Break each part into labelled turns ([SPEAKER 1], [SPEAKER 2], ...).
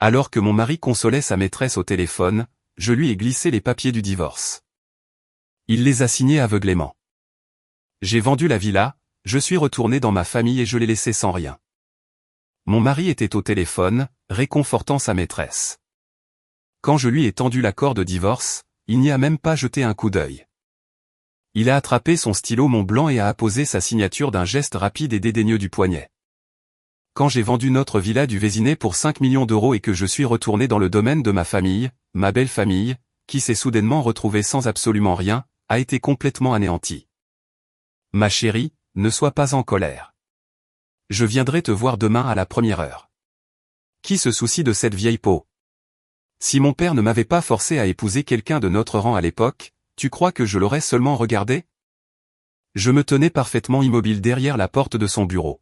[SPEAKER 1] Alors que mon mari consolait sa maîtresse au téléphone, je lui ai glissé les papiers du divorce. Il les a signés aveuglément. J'ai vendu la villa, je suis retourné dans ma famille et je l'ai laissé sans rien. Mon mari était au téléphone, réconfortant sa maîtresse. Quand je lui ai tendu l'accord de divorce, il n'y a même pas jeté un coup d'œil. Il a attrapé son stylo Mont Blanc et a apposé sa signature d'un geste rapide et dédaigneux du poignet. Quand j'ai vendu notre villa du Vésinet pour 5 millions d'euros et que je suis retourné dans le domaine de ma famille, ma belle famille, qui s'est soudainement retrouvée sans absolument rien, a été complètement anéantie. Ma chérie, ne sois pas en colère. Je viendrai te voir demain à la première heure. Qui se soucie de cette vieille peau? Si mon père ne m'avait pas forcé à épouser quelqu'un de notre rang à l'époque, tu crois que je l'aurais seulement regardé? Je me tenais parfaitement immobile derrière la porte de son bureau.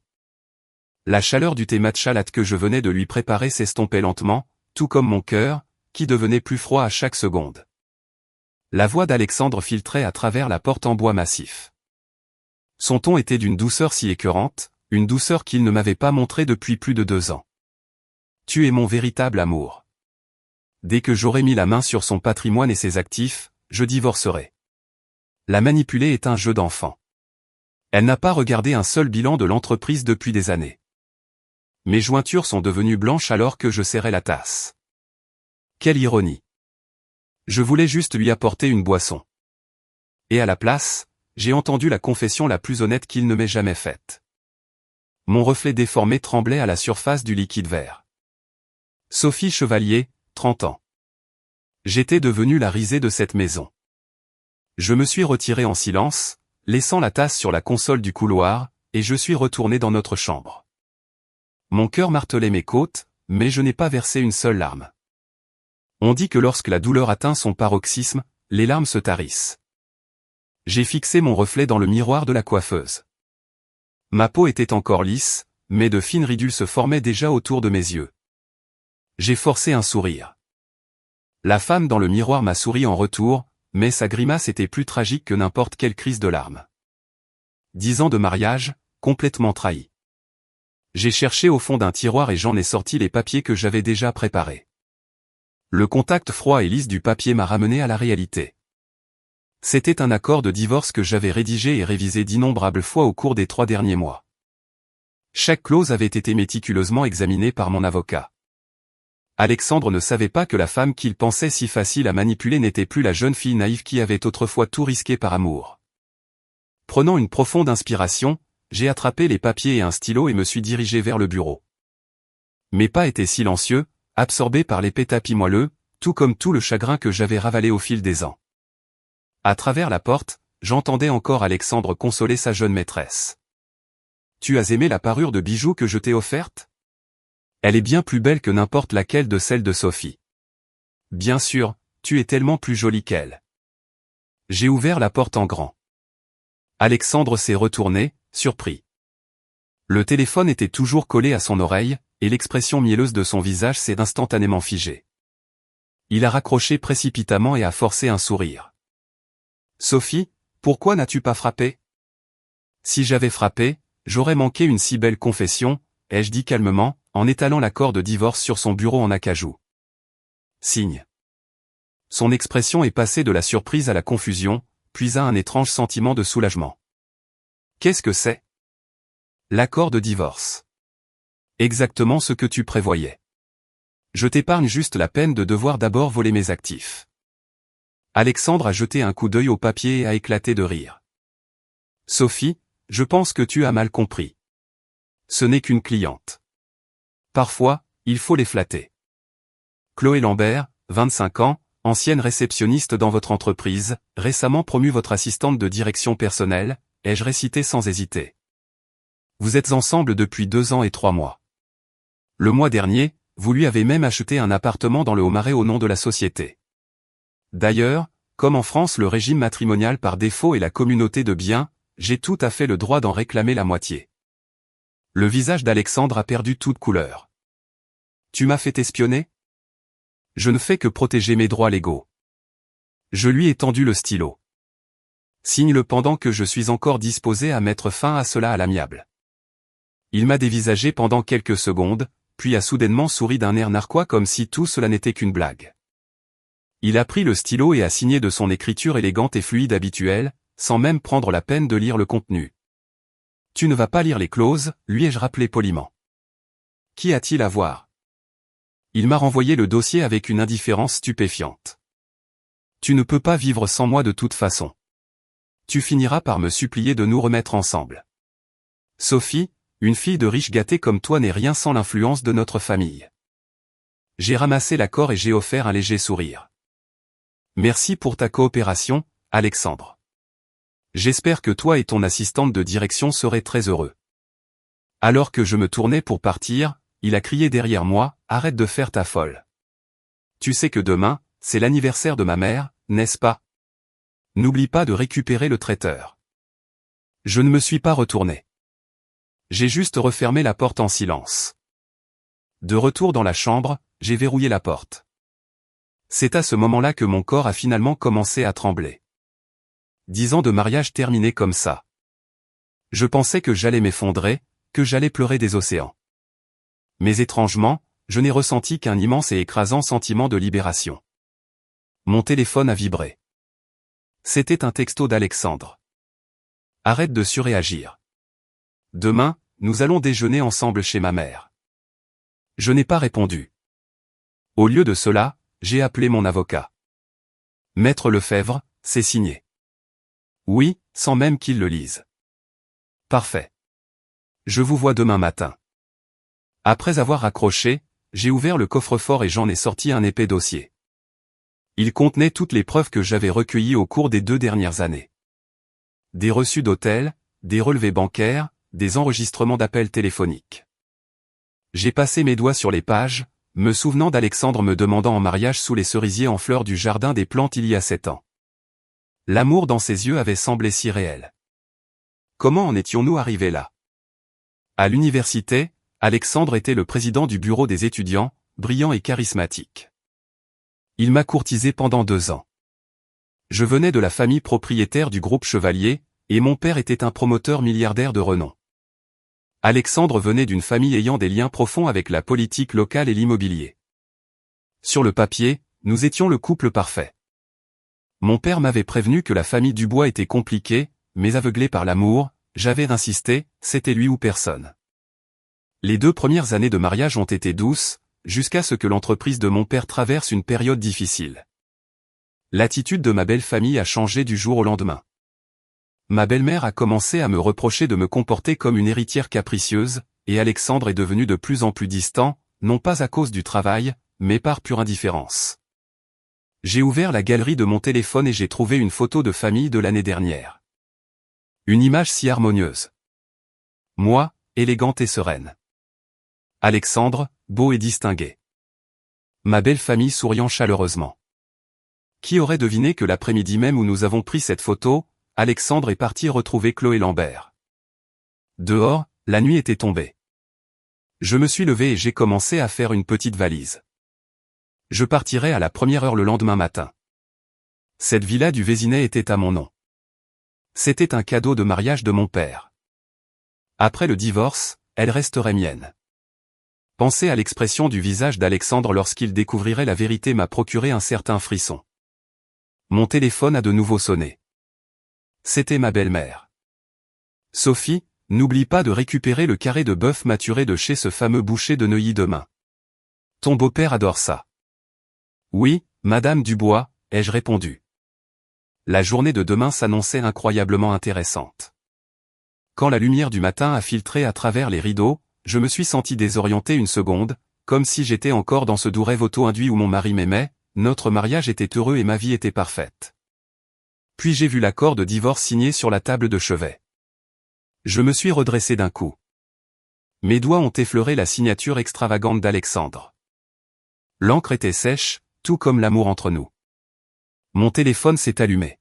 [SPEAKER 1] La chaleur du thé matcha latte que je venais de lui préparer s'estompait lentement, tout comme mon cœur, qui devenait plus froid à chaque seconde. La voix d'Alexandre filtrait à travers la porte en bois massif. Son ton était d'une douceur si écœurante, une douceur qu'il ne m'avait pas montrée depuis plus de 2 ans. Tu es mon véritable amour. Dès que j'aurai mis la main sur son patrimoine et ses actifs, je divorcerai. La manipuler est un jeu d'enfant. Elle n'a pas regardé un seul bilan de l'entreprise depuis des années. Mes jointures sont devenues blanches alors que je serrais la tasse. Quelle ironie. Je voulais juste lui apporter une boisson. Et à la place, j'ai entendu la confession la plus honnête qu'il ne m'ait jamais faite. Mon reflet déformé tremblait à la surface du liquide vert. Sophie Chevalier, 30 ans. J'étais devenue la risée de cette maison. Je me suis retiré en silence, laissant la tasse sur la console du couloir, et je suis retourné dans notre chambre. Mon cœur martelait mes côtes, mais je n'ai pas versé une seule larme. On dit que lorsque la douleur atteint son paroxysme, les larmes se tarissent. J'ai fixé mon reflet dans le miroir de la coiffeuse. Ma peau était encore lisse, mais de fines ridules se formaient déjà autour de mes yeux. J'ai forcé un sourire. La femme dans le miroir m'a souri en retour, mais sa grimace était plus tragique que n'importe quelle crise de larmes. 10 ans de mariage, complètement trahi. J'ai cherché au fond d'un tiroir et j'en ai sorti les papiers que j'avais déjà préparés. Le contact froid et lisse du papier m'a ramené à la réalité. C'était un accord de divorce que j'avais rédigé et révisé d'innombrables fois au cours des 3 derniers mois. Chaque clause avait été méticuleusement examinée par mon avocat. Alexandre ne savait pas que la femme qu'il pensait si facile à manipuler n'était plus la jeune fille naïve qui avait autrefois tout risqué par amour. Prenant une profonde inspiration, j'ai attrapé les papiers et un stylo et me suis dirigé vers le bureau. Mes pas étaient silencieux, absorbés par l'épais tapis moelleux, tout comme tout le chagrin que j'avais ravalé au fil des ans. À travers la porte, j'entendais encore Alexandre consoler sa jeune maîtresse. « Tu as aimé la parure de bijoux que je t'ai offerte ? Elle est bien plus belle que n'importe laquelle de celle de Sophie. Bien sûr, tu es tellement plus jolie qu'elle. » J'ai ouvert la porte en grand. Alexandre s'est retourné, surpris. Le téléphone était toujours collé à son oreille, et l'expression mielleuse de son visage s'est instantanément figée. Il a raccroché précipitamment et a forcé un sourire. « Sophie, pourquoi n'as-tu pas frappé ? » « Si j'avais frappé, j'aurais manqué une si belle confession, » ai-je dit calmement, en étalant l'accord de divorce sur son bureau en acajou. Signe. Son expression est passée de la surprise à la confusion, puis à un étrange sentiment de soulagement. Qu'est-ce que c'est ? L'accord de divorce. Exactement ce que tu prévoyais. Je t'épargne juste la peine de devoir d'abord voler mes actifs. Alexandre a jeté un coup d'œil au papier et a éclaté de rire. Sophie, je pense que tu as mal compris. Ce n'est qu'une cliente. Parfois, il faut les flatter. Chloé Lambert, 25 ans, ancienne réceptionniste dans votre entreprise, récemment promue votre assistante de direction personnelle, ai-je récité sans hésiter. Vous êtes ensemble depuis 2 ans et 3 mois. Le mois dernier, vous lui avez même acheté un appartement dans le Haut-Marais au nom de la société. D'ailleurs, comme en France le régime matrimonial par défaut est la communauté de biens, j'ai tout à fait le droit d'en réclamer la moitié. Le visage d'Alexandre a perdu toute couleur. Tu m'as fait espionner ? Je ne fais que protéger mes droits légaux. Je lui ai tendu le stylo. Signe-le pendant que je suis encore disposé à mettre fin à cela à l'amiable. Il m'a dévisagé pendant quelques secondes, puis a soudainement souri d'un air narquois comme si tout cela n'était qu'une blague. Il a pris le stylo et a signé de son écriture élégante et fluide habituelle, sans même prendre la peine de lire le contenu. « Tu ne vas pas lire les clauses », lui ai-je rappelé poliment. Qui a-t-il à voir? Il m'a renvoyé le dossier avec une indifférence stupéfiante. « Tu ne peux pas vivre sans moi de toute façon. Tu finiras par me supplier de nous remettre ensemble. Sophie, une fille de riche gâtée comme toi n'est rien sans l'influence de notre famille. » J'ai ramassé l'accord et j'ai offert un léger sourire. « Merci pour ta coopération, Alexandre. J'espère que toi et ton assistante de direction serez très heureux. » Alors que je me tournais pour partir, il a crié derrière moi, « Arrête de faire ta folle. Tu sais que demain, c'est l'anniversaire de ma mère, n'est-ce pas? N'oublie pas de récupérer le traiteur. » Je ne me suis pas retourné. J'ai juste refermé la porte en silence. De retour dans la chambre, j'ai verrouillé la porte. C'est à ce moment-là que mon corps a finalement commencé à trembler. 10 ans de mariage terminés comme ça. Je pensais que j'allais m'effondrer, que j'allais pleurer des océans. Mais étrangement, je n'ai ressenti qu'un immense et écrasant sentiment de libération. Mon téléphone a vibré. C'était un texto d'Alexandre. « Arrête de surréagir. Demain, nous allons déjeuner ensemble chez ma mère. » Je n'ai pas répondu. Au lieu de cela, j'ai appelé mon avocat. « Maître Lefebvre, c'est signé. » Oui, sans même qu'il le lise. « Parfait. Je vous vois demain matin. » Après avoir raccroché, j'ai ouvert le coffre-fort et j'en ai sorti un épais dossier. Il contenait toutes les preuves que j'avais recueillies au cours des 2 dernières années. Des reçus d'hôtel, des relevés bancaires, des enregistrements d'appels téléphoniques. J'ai passé mes doigts sur les pages, me souvenant d'Alexandre me demandant en mariage sous les cerisiers en fleurs du jardin des plantes il y a 7 ans. L'amour dans ses yeux avait semblé si réel. Comment en étions-nous arrivés là? À l'université, Alexandre était le président du bureau des étudiants, brillant et charismatique. Il m'a courtisé pendant 2 ans. Je venais de la famille propriétaire du groupe Chevalier, et mon père était un promoteur milliardaire de renom. Alexandre venait d'une famille ayant des liens profonds avec la politique locale et l'immobilier. Sur le papier, nous étions le couple parfait. Mon père m'avait prévenu que la famille Dubois était compliquée, mais aveuglé par l'amour, j'avais insisté, c'était lui ou personne. Les 2 premières années de mariage ont été douces, jusqu'à ce que l'entreprise de mon père traverse une période difficile. L'attitude de ma belle famille a changé du jour au lendemain. Ma belle-mère a commencé à me reprocher de me comporter comme une héritière capricieuse, et Alexandre est devenu de plus en plus distant, non pas à cause du travail, mais par pure indifférence. J'ai ouvert la galerie de mon téléphone et j'ai trouvé une photo de famille de l'année dernière. Une image si harmonieuse. Moi, élégante et sereine. Alexandre, beau et distingué. Ma belle famille souriant chaleureusement. Qui aurait deviné que l'après-midi même où nous avons pris cette photo, Alexandre est parti retrouver Chloé Lambert. Dehors, la nuit était tombée. Je me suis levé et j'ai commencé à faire une petite valise. Je partirai à la première heure le lendemain matin. Cette villa du Vésinet était à mon nom. C'était un cadeau de mariage de mon père. Après le divorce, elle resterait mienne. Penser à l'expression du visage d'Alexandre lorsqu'il découvrirait la vérité m'a procuré un certain frisson. Mon téléphone a de nouveau sonné. C'était ma belle-mère. « Sophie, n'oublie pas de récupérer le carré de bœuf maturé de chez ce fameux boucher de Neuilly demain. Ton beau-père adore ça. » « Oui, Madame Dubois, ai-je répondu. La journée de demain s'annonçait incroyablement intéressante. Quand la lumière du matin a filtré à travers les rideaux, je me suis senti désorienté une seconde, comme si j'étais encore dans ce doux rêve auto-induit où mon mari m'aimait, notre mariage était heureux et ma vie était parfaite. Puis j'ai vu l'accord de divorce signé sur la table de chevet. Je me suis redressé d'un coup. Mes doigts ont effleuré la signature extravagante d'Alexandre. L'encre était sèche, tout comme l'amour entre nous. Mon téléphone s'est allumé.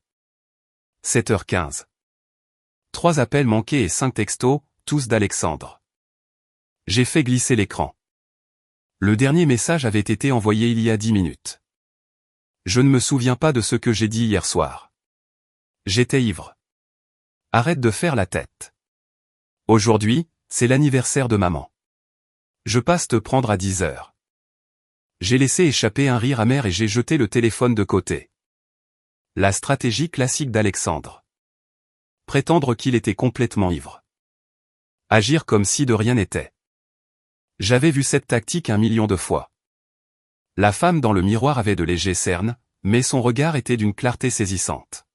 [SPEAKER 1] 7h15. 3 appels manqués et 5 textos, tous d'Alexandre. J'ai fait glisser l'écran. Le dernier message avait été envoyé il y a 10 minutes. Je ne me souviens pas de ce que j'ai dit hier soir. J'étais ivre. Arrête de faire la tête. Aujourd'hui, c'est l'anniversaire de maman. Je passe te prendre à 10 heures. J'ai laissé échapper un rire amer et j'ai jeté le téléphone de côté. La stratégie classique d'Alexandre. Prétendre qu'il était complètement ivre. Agir comme si de rien n'était. J'avais vu cette tactique 1 million de fois. La femme dans le miroir avait de légers cernes, mais son regard était d'une clarté saisissante.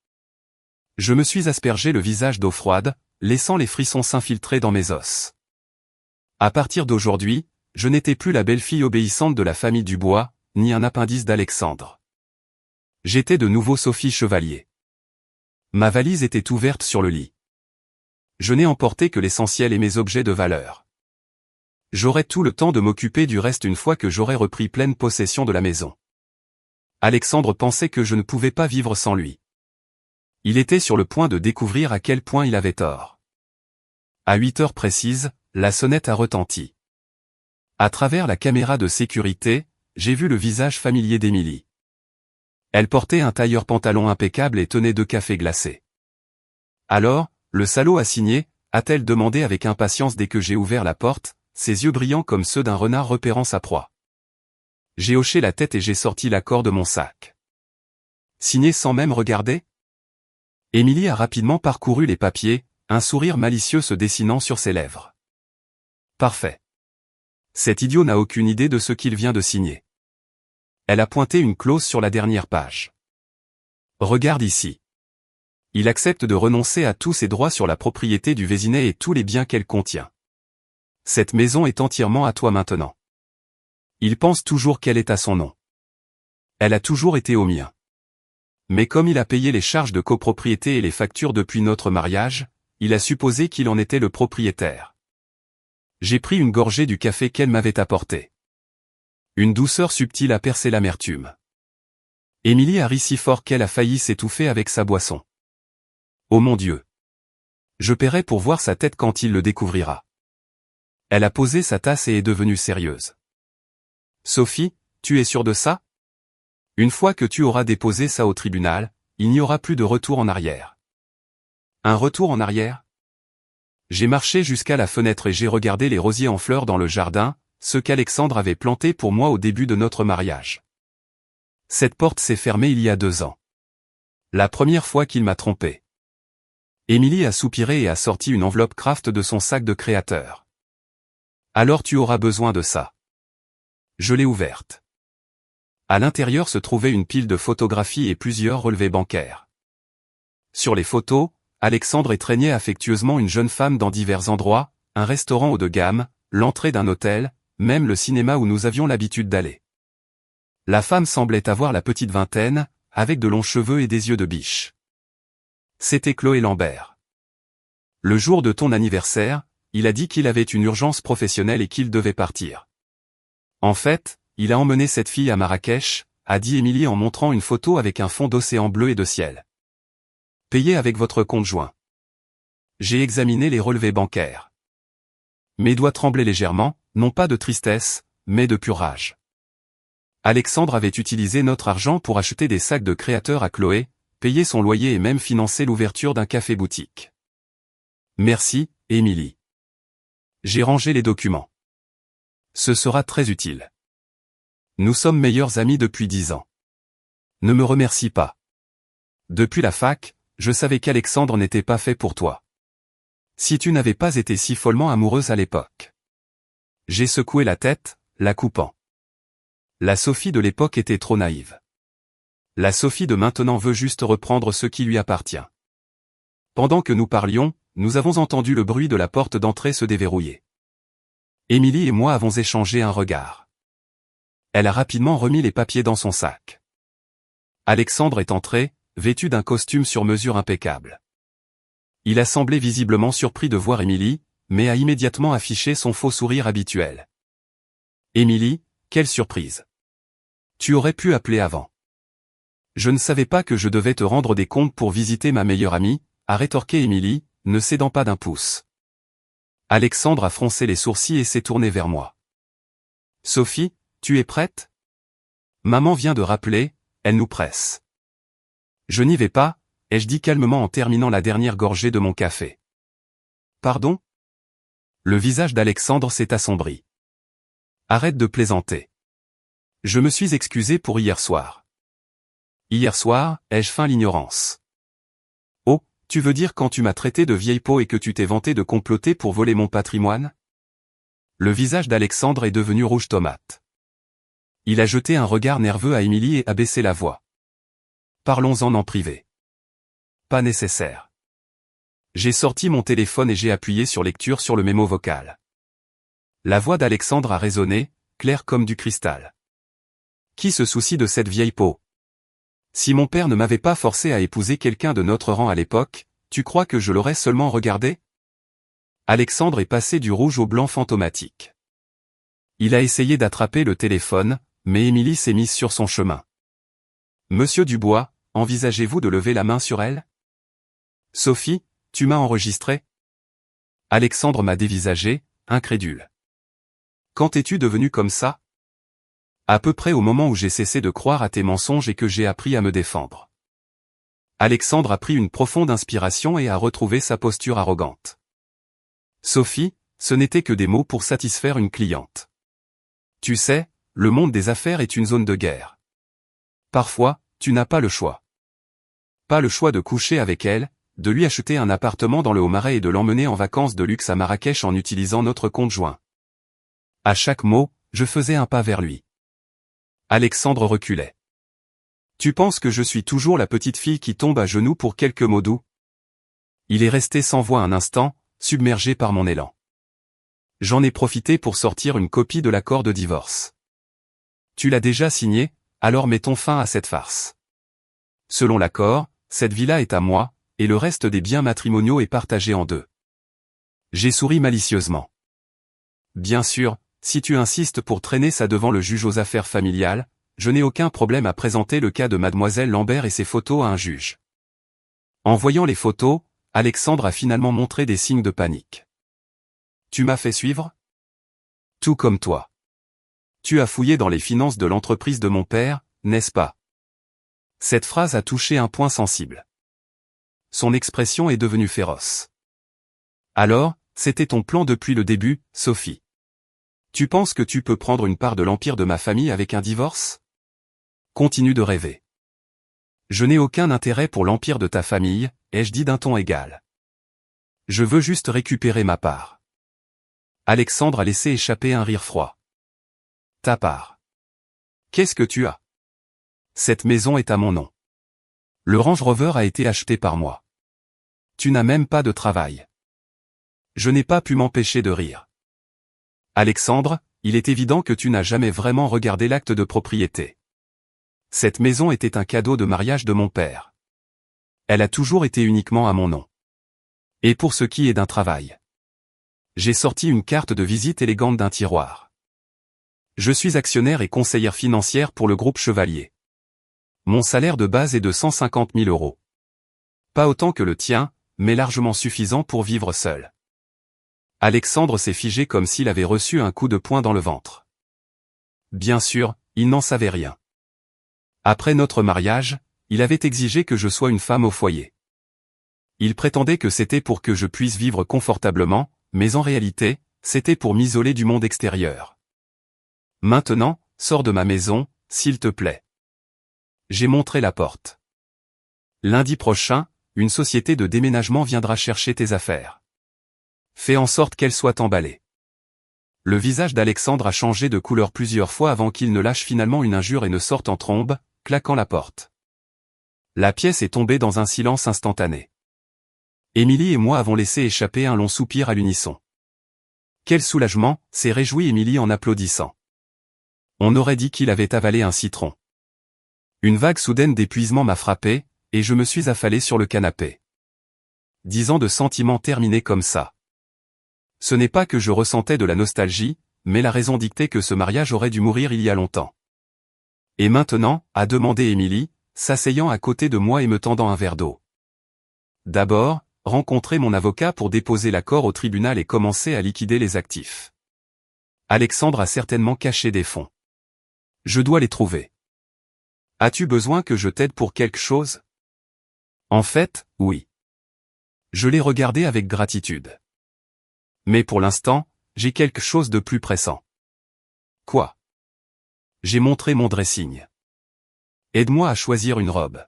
[SPEAKER 1] Je me suis aspergé le visage d'eau froide, laissant les frissons s'infiltrer dans mes os. À partir d'aujourd'hui, je n'étais plus la belle-fille obéissante de la famille Dubois, ni un appendice d'Alexandre. J'étais de nouveau Sophie Chevalier. Ma valise était ouverte sur le lit. Je n'ai emporté que l'essentiel et mes objets de valeur. J'aurai tout le temps de m'occuper du reste une fois que j'aurai repris pleine possession de la maison. Alexandre pensait que je ne pouvais pas vivre sans lui. Il était sur le point de découvrir à quel point il avait tort. À 8 heures précises, la sonnette a retenti. À travers la caméra de sécurité, j'ai vu le visage familier d'Émilie. Elle portait un tailleur pantalon impeccable et tenait 2 cafés glacés. Alors, le salaud a signé, a-t-elle demandé avec impatience dès que j'ai ouvert la porte, ses yeux brillants comme ceux d'un renard repérant sa proie. J'ai hoché la tête et j'ai sorti l'accord de mon sac. Signé sans même regarder? Émilie a rapidement parcouru les papiers, un sourire malicieux se dessinant sur ses lèvres. Parfait. Cet idiot n'a aucune idée de ce qu'il vient de signer. Elle a pointé une clause sur la dernière page. Regarde ici. Il accepte de renoncer à tous ses droits sur la propriété du Vésinet et tous les biens qu'elle contient. Cette maison est entièrement à toi maintenant. Il pense toujours qu'elle est à son nom. Elle a toujours été au mien. Mais comme il a payé les charges de copropriété et les factures depuis notre mariage, il a supposé qu'il en était le propriétaire. J'ai pris une gorgée du café qu'elle m'avait apporté. Une douceur subtile a percé l'amertume. Émilie a ri si fort qu'elle a failli s'étouffer avec sa boisson. Oh mon Dieu! Je paierai pour voir sa tête quand il le découvrira. Elle a posé sa tasse et est devenue sérieuse. Sophie, tu es sûre de ça? Une fois que tu auras déposé ça au tribunal, il n'y aura plus de retour en arrière. Un retour en arrière? J'ai marché jusqu'à la fenêtre et j'ai regardé les rosiers en fleurs dans le jardin, ceux qu'Alexandre avait plantés pour moi au début de notre mariage. Cette porte s'est fermée il y a 2 ans. La première fois qu'il m'a trompé. Émilie a soupiré et a sorti une enveloppe Kraft de son sac de créateur. Alors tu auras besoin de ça. Je l'ai ouverte. À l'intérieur se trouvait une pile de photographies et plusieurs relevés bancaires. Sur les photos, Alexandre étreignait affectueusement une jeune femme dans divers endroits, un restaurant haut de gamme, l'entrée d'un hôtel, même le cinéma où nous avions l'habitude d'aller. La femme semblait avoir la petite vingtaine, avec de longs cheveux et des yeux de biche. C'était Chloé Lambert. Le jour de ton anniversaire, il a dit qu'il avait une urgence professionnelle et qu'il devait partir. En fait, il a emmené cette fille à Marrakech, a dit Émilie en montrant une photo avec un fond d'océan bleu et de ciel. Payé avec votre compte joint. J'ai examiné les relevés bancaires. Mes doigts tremblaient légèrement, non pas de tristesse, mais de pure rage. Alexandre avait utilisé notre argent pour acheter des sacs de créateurs à Chloé, payer son loyer et même financer l'ouverture d'un café-boutique. Merci, Émilie. J'ai rangé les documents. Ce sera très utile. Nous sommes meilleurs amis depuis 10 ans. Ne me remercie pas. Depuis la fac, je savais qu'Alexandre n'était pas fait pour toi. Si tu n'avais pas été si follement amoureuse à l'époque. J'ai secoué la tête, la coupant. La Sophie de l'époque était trop naïve. La Sophie de maintenant veut juste reprendre ce qui lui appartient. Pendant que nous parlions, nous avons entendu le bruit de la porte d'entrée se déverrouiller. Émilie et moi avons échangé un regard. Elle a rapidement remis les papiers dans son sac. Alexandre est entré, vêtu d'un costume sur mesure impeccable. Il a semblé visiblement surpris de voir Émilie, mais a immédiatement affiché son faux sourire habituel. Émilie, quelle surprise! Tu aurais pu appeler avant. Je ne savais pas que je devais te rendre des comptes pour visiter ma meilleure amie, a rétorqué Émilie, ne cédant pas d'un pouce. Alexandre a froncé les sourcils et s'est tourné vers moi. Sophie, tu es prête? Maman vient de rappeler, elle nous presse. Je n'y vais pas, ai-je dit calmement en terminant la dernière gorgée de mon café. Pardon? Le visage d'Alexandre s'est assombri. Arrête de plaisanter. Je me suis excusé pour hier soir. Hier soir, ai-je feint l'ignorance? Oh, tu veux dire quand tu m'as traité de vieille peau et que tu t'es vanté de comploter pour voler mon patrimoine? Le visage d'Alexandre est devenu rouge tomate. Il a jeté un regard nerveux à Émilie et a baissé la voix. Parlons-en en privé. Pas nécessaire. J'ai sorti mon téléphone et j'ai appuyé sur lecture sur le mémo vocal. La voix d'Alexandre a résonné, claire comme du cristal. Qui se soucie de cette vieille peau? Si mon père ne m'avait pas forcé à épouser quelqu'un de notre rang à l'époque, tu crois que je l'aurais seulement regardé? Alexandre est passé du rouge au blanc fantomatique. Il a essayé d'attraper le téléphone, mais Émilie s'est mise sur son chemin. Monsieur Dubois, envisagez-vous de lever la main sur elle? Sophie, tu m'as enregistré? Alexandre m'a dévisagé, incrédule. Quand es-tu devenu comme ça? À peu près au moment où j'ai cessé de croire à tes mensonges et que j'ai appris à me défendre. Alexandre a pris une profonde inspiration et a retrouvé sa posture arrogante. Sophie, ce n'était que des mots pour satisfaire une cliente. Tu sais, le monde des affaires est une zone de guerre. Parfois, tu n'as pas le choix. Pas le choix de coucher avec elle, de lui acheter un appartement dans le Haut-Marais et de l'emmener en vacances de luxe à Marrakech en utilisant notre compte joint. À chaque mot, je faisais un pas vers lui. Alexandre reculait. Tu penses que je suis toujours la petite fille qui tombe à genoux pour quelques mots doux? Il est resté sans voix un instant, submergé par mon élan. J'en ai profité pour sortir une copie de l'accord de divorce. Tu l'as déjà signé, alors mettons fin à cette farce. Selon l'accord, cette villa est à moi, et le reste des biens matrimoniaux est partagé en deux. J'ai souri malicieusement. Bien sûr, si tu insistes pour traîner ça devant le juge aux affaires familiales, je n'ai aucun problème à présenter le cas de mademoiselle Lambert et ses photos à un juge. En voyant les photos, Alexandre a finalement montré des signes de panique. Tu m'as fait suivre? Tout comme toi. Tu as fouillé dans les finances de l'entreprise de mon père, n'est-ce pas? Cette phrase a touché un point sensible. Son expression est devenue féroce. Alors, c'était ton plan depuis le début, Sophie. Tu penses que tu peux prendre une part de l'empire de ma famille avec un divorce? Continue de rêver. Je n'ai aucun intérêt pour l'empire de ta famille, ai-je dit d'un ton égal. Je veux juste récupérer ma part. Alexandre a laissé échapper un rire froid. Ta part. Qu'est-ce que tu as? Cette maison est à mon nom. Le Range Rover a été acheté par moi. Tu n'as même pas de travail. Je n'ai pas pu m'empêcher de rire. Alexandre, il est évident que tu n'as jamais vraiment regardé l'acte de propriété. Cette maison était un cadeau de mariage de mon père. Elle a toujours été uniquement à mon nom. Et pour ce qui est d'un travail. J'ai sorti une carte de visite élégante d'un tiroir. Je suis actionnaire et conseillère financière pour le groupe Chevalier. Mon salaire de base est de 150 000 €. Pas autant que le tien, mais largement suffisant pour vivre seul. Alexandre s'est figé comme s'il avait reçu un coup de poing dans le ventre. Bien sûr, il n'en savait rien. Après notre mariage, il avait exigé que je sois une femme au foyer. Il prétendait que c'était pour que je puisse vivre confortablement, mais en réalité, c'était pour m'isoler du monde extérieur. Maintenant, sors de ma maison, s'il te plaît. J'ai montré la porte. Lundi prochain, une société de déménagement viendra chercher tes affaires. Fais en sorte qu'elles soient emballées. Le visage d'Alexandre a changé de couleur plusieurs fois avant qu'il ne lâche finalement une injure et ne sorte en trombe, claquant la porte. La pièce est tombée dans un silence instantané. Émilie et moi avons laissé échapper un long soupir à l'unisson. Quel soulagement, s'est réjouie Émilie en applaudissant. On aurait dit qu'il avait avalé un citron. Une vague soudaine d'épuisement m'a frappé, et je me suis affalé sur le canapé. 10 ans de sentiments terminés comme ça. Ce n'est pas que je ressentais de la nostalgie, mais la raison dictait que ce mariage aurait dû mourir il y a longtemps. Et maintenant, a demandé Émilie, s'asseyant à côté de moi et me tendant un verre d'eau. D'abord, rencontrer mon avocat pour déposer l'accord au tribunal et commencer à liquider les actifs. Alexandre a certainement caché des fonds. Je dois les trouver. As-tu besoin que je t'aide pour quelque chose? En fait, oui. Je l'ai regardé avec gratitude. Mais pour l'instant, j'ai quelque chose de plus pressant. Quoi? J'ai montré mon dressing. Aide-moi à choisir une robe.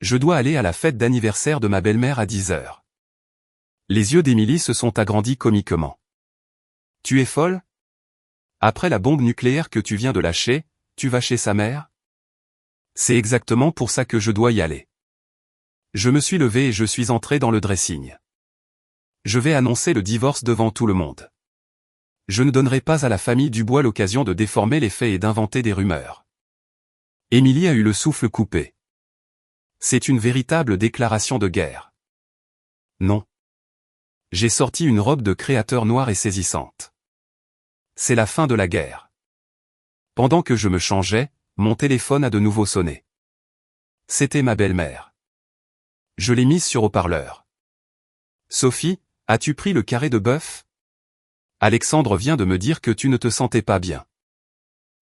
[SPEAKER 1] Je dois aller à la fête d'anniversaire de ma belle-mère à 10 heures. Les yeux d'Émilie se sont agrandis comiquement. Tu es folle? Après la bombe nucléaire que tu viens de lâcher, tu vas chez sa mère? C'est exactement pour ça que je dois y aller. Je me suis levé et je suis entré dans le dressing. Je vais annoncer le divorce devant tout le monde. Je ne donnerai pas à la famille Dubois l'occasion de déformer les faits et d'inventer des rumeurs. Émilie a eu le souffle coupé. C'est une véritable déclaration de guerre. Non. J'ai sorti une robe de créateur noire et saisissante. C'est la fin de la guerre. Pendant que je me changeais, mon téléphone a de nouveau sonné. C'était ma belle-mère. Je l'ai mise sur haut-parleur. Sophie, as-tu pris le carré de bœuf? Alexandre vient de me dire que tu ne te sentais pas bien.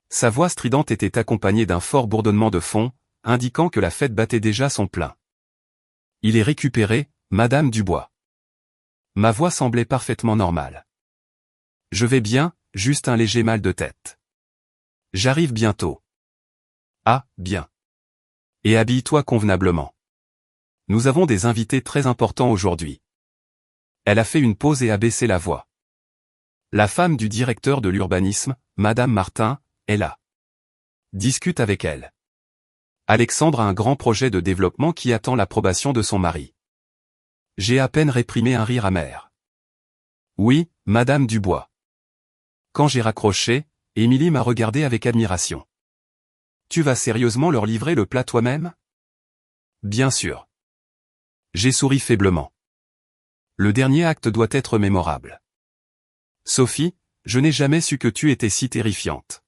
[SPEAKER 1] Sa voix stridente était accompagnée d'un fort bourdonnement de fond, indiquant que la fête battait déjà son plein. Il est récupéré, Madame Dubois. Ma voix semblait parfaitement normale. Je vais bien, juste un léger mal de tête. J'arrive bientôt. Ah, bien. Et habille-toi convenablement. Nous avons des invités très importants aujourd'hui. Elle a fait une pause et a baissé la voix. La femme du directeur de l'urbanisme, Madame Martin, est là. Discute avec elle. Alexandre a un grand projet de développement qui attend l'approbation de son mari. J'ai à peine réprimé un rire amer. Oui, Madame Dubois. Quand j'ai raccroché, Émilie m'a regardé avec admiration. Tu vas sérieusement leur livrer le plat toi-même? Bien sûr. J'ai souri faiblement. Le dernier acte doit être mémorable. Sophie, je n'ai jamais su que tu étais si terrifiante.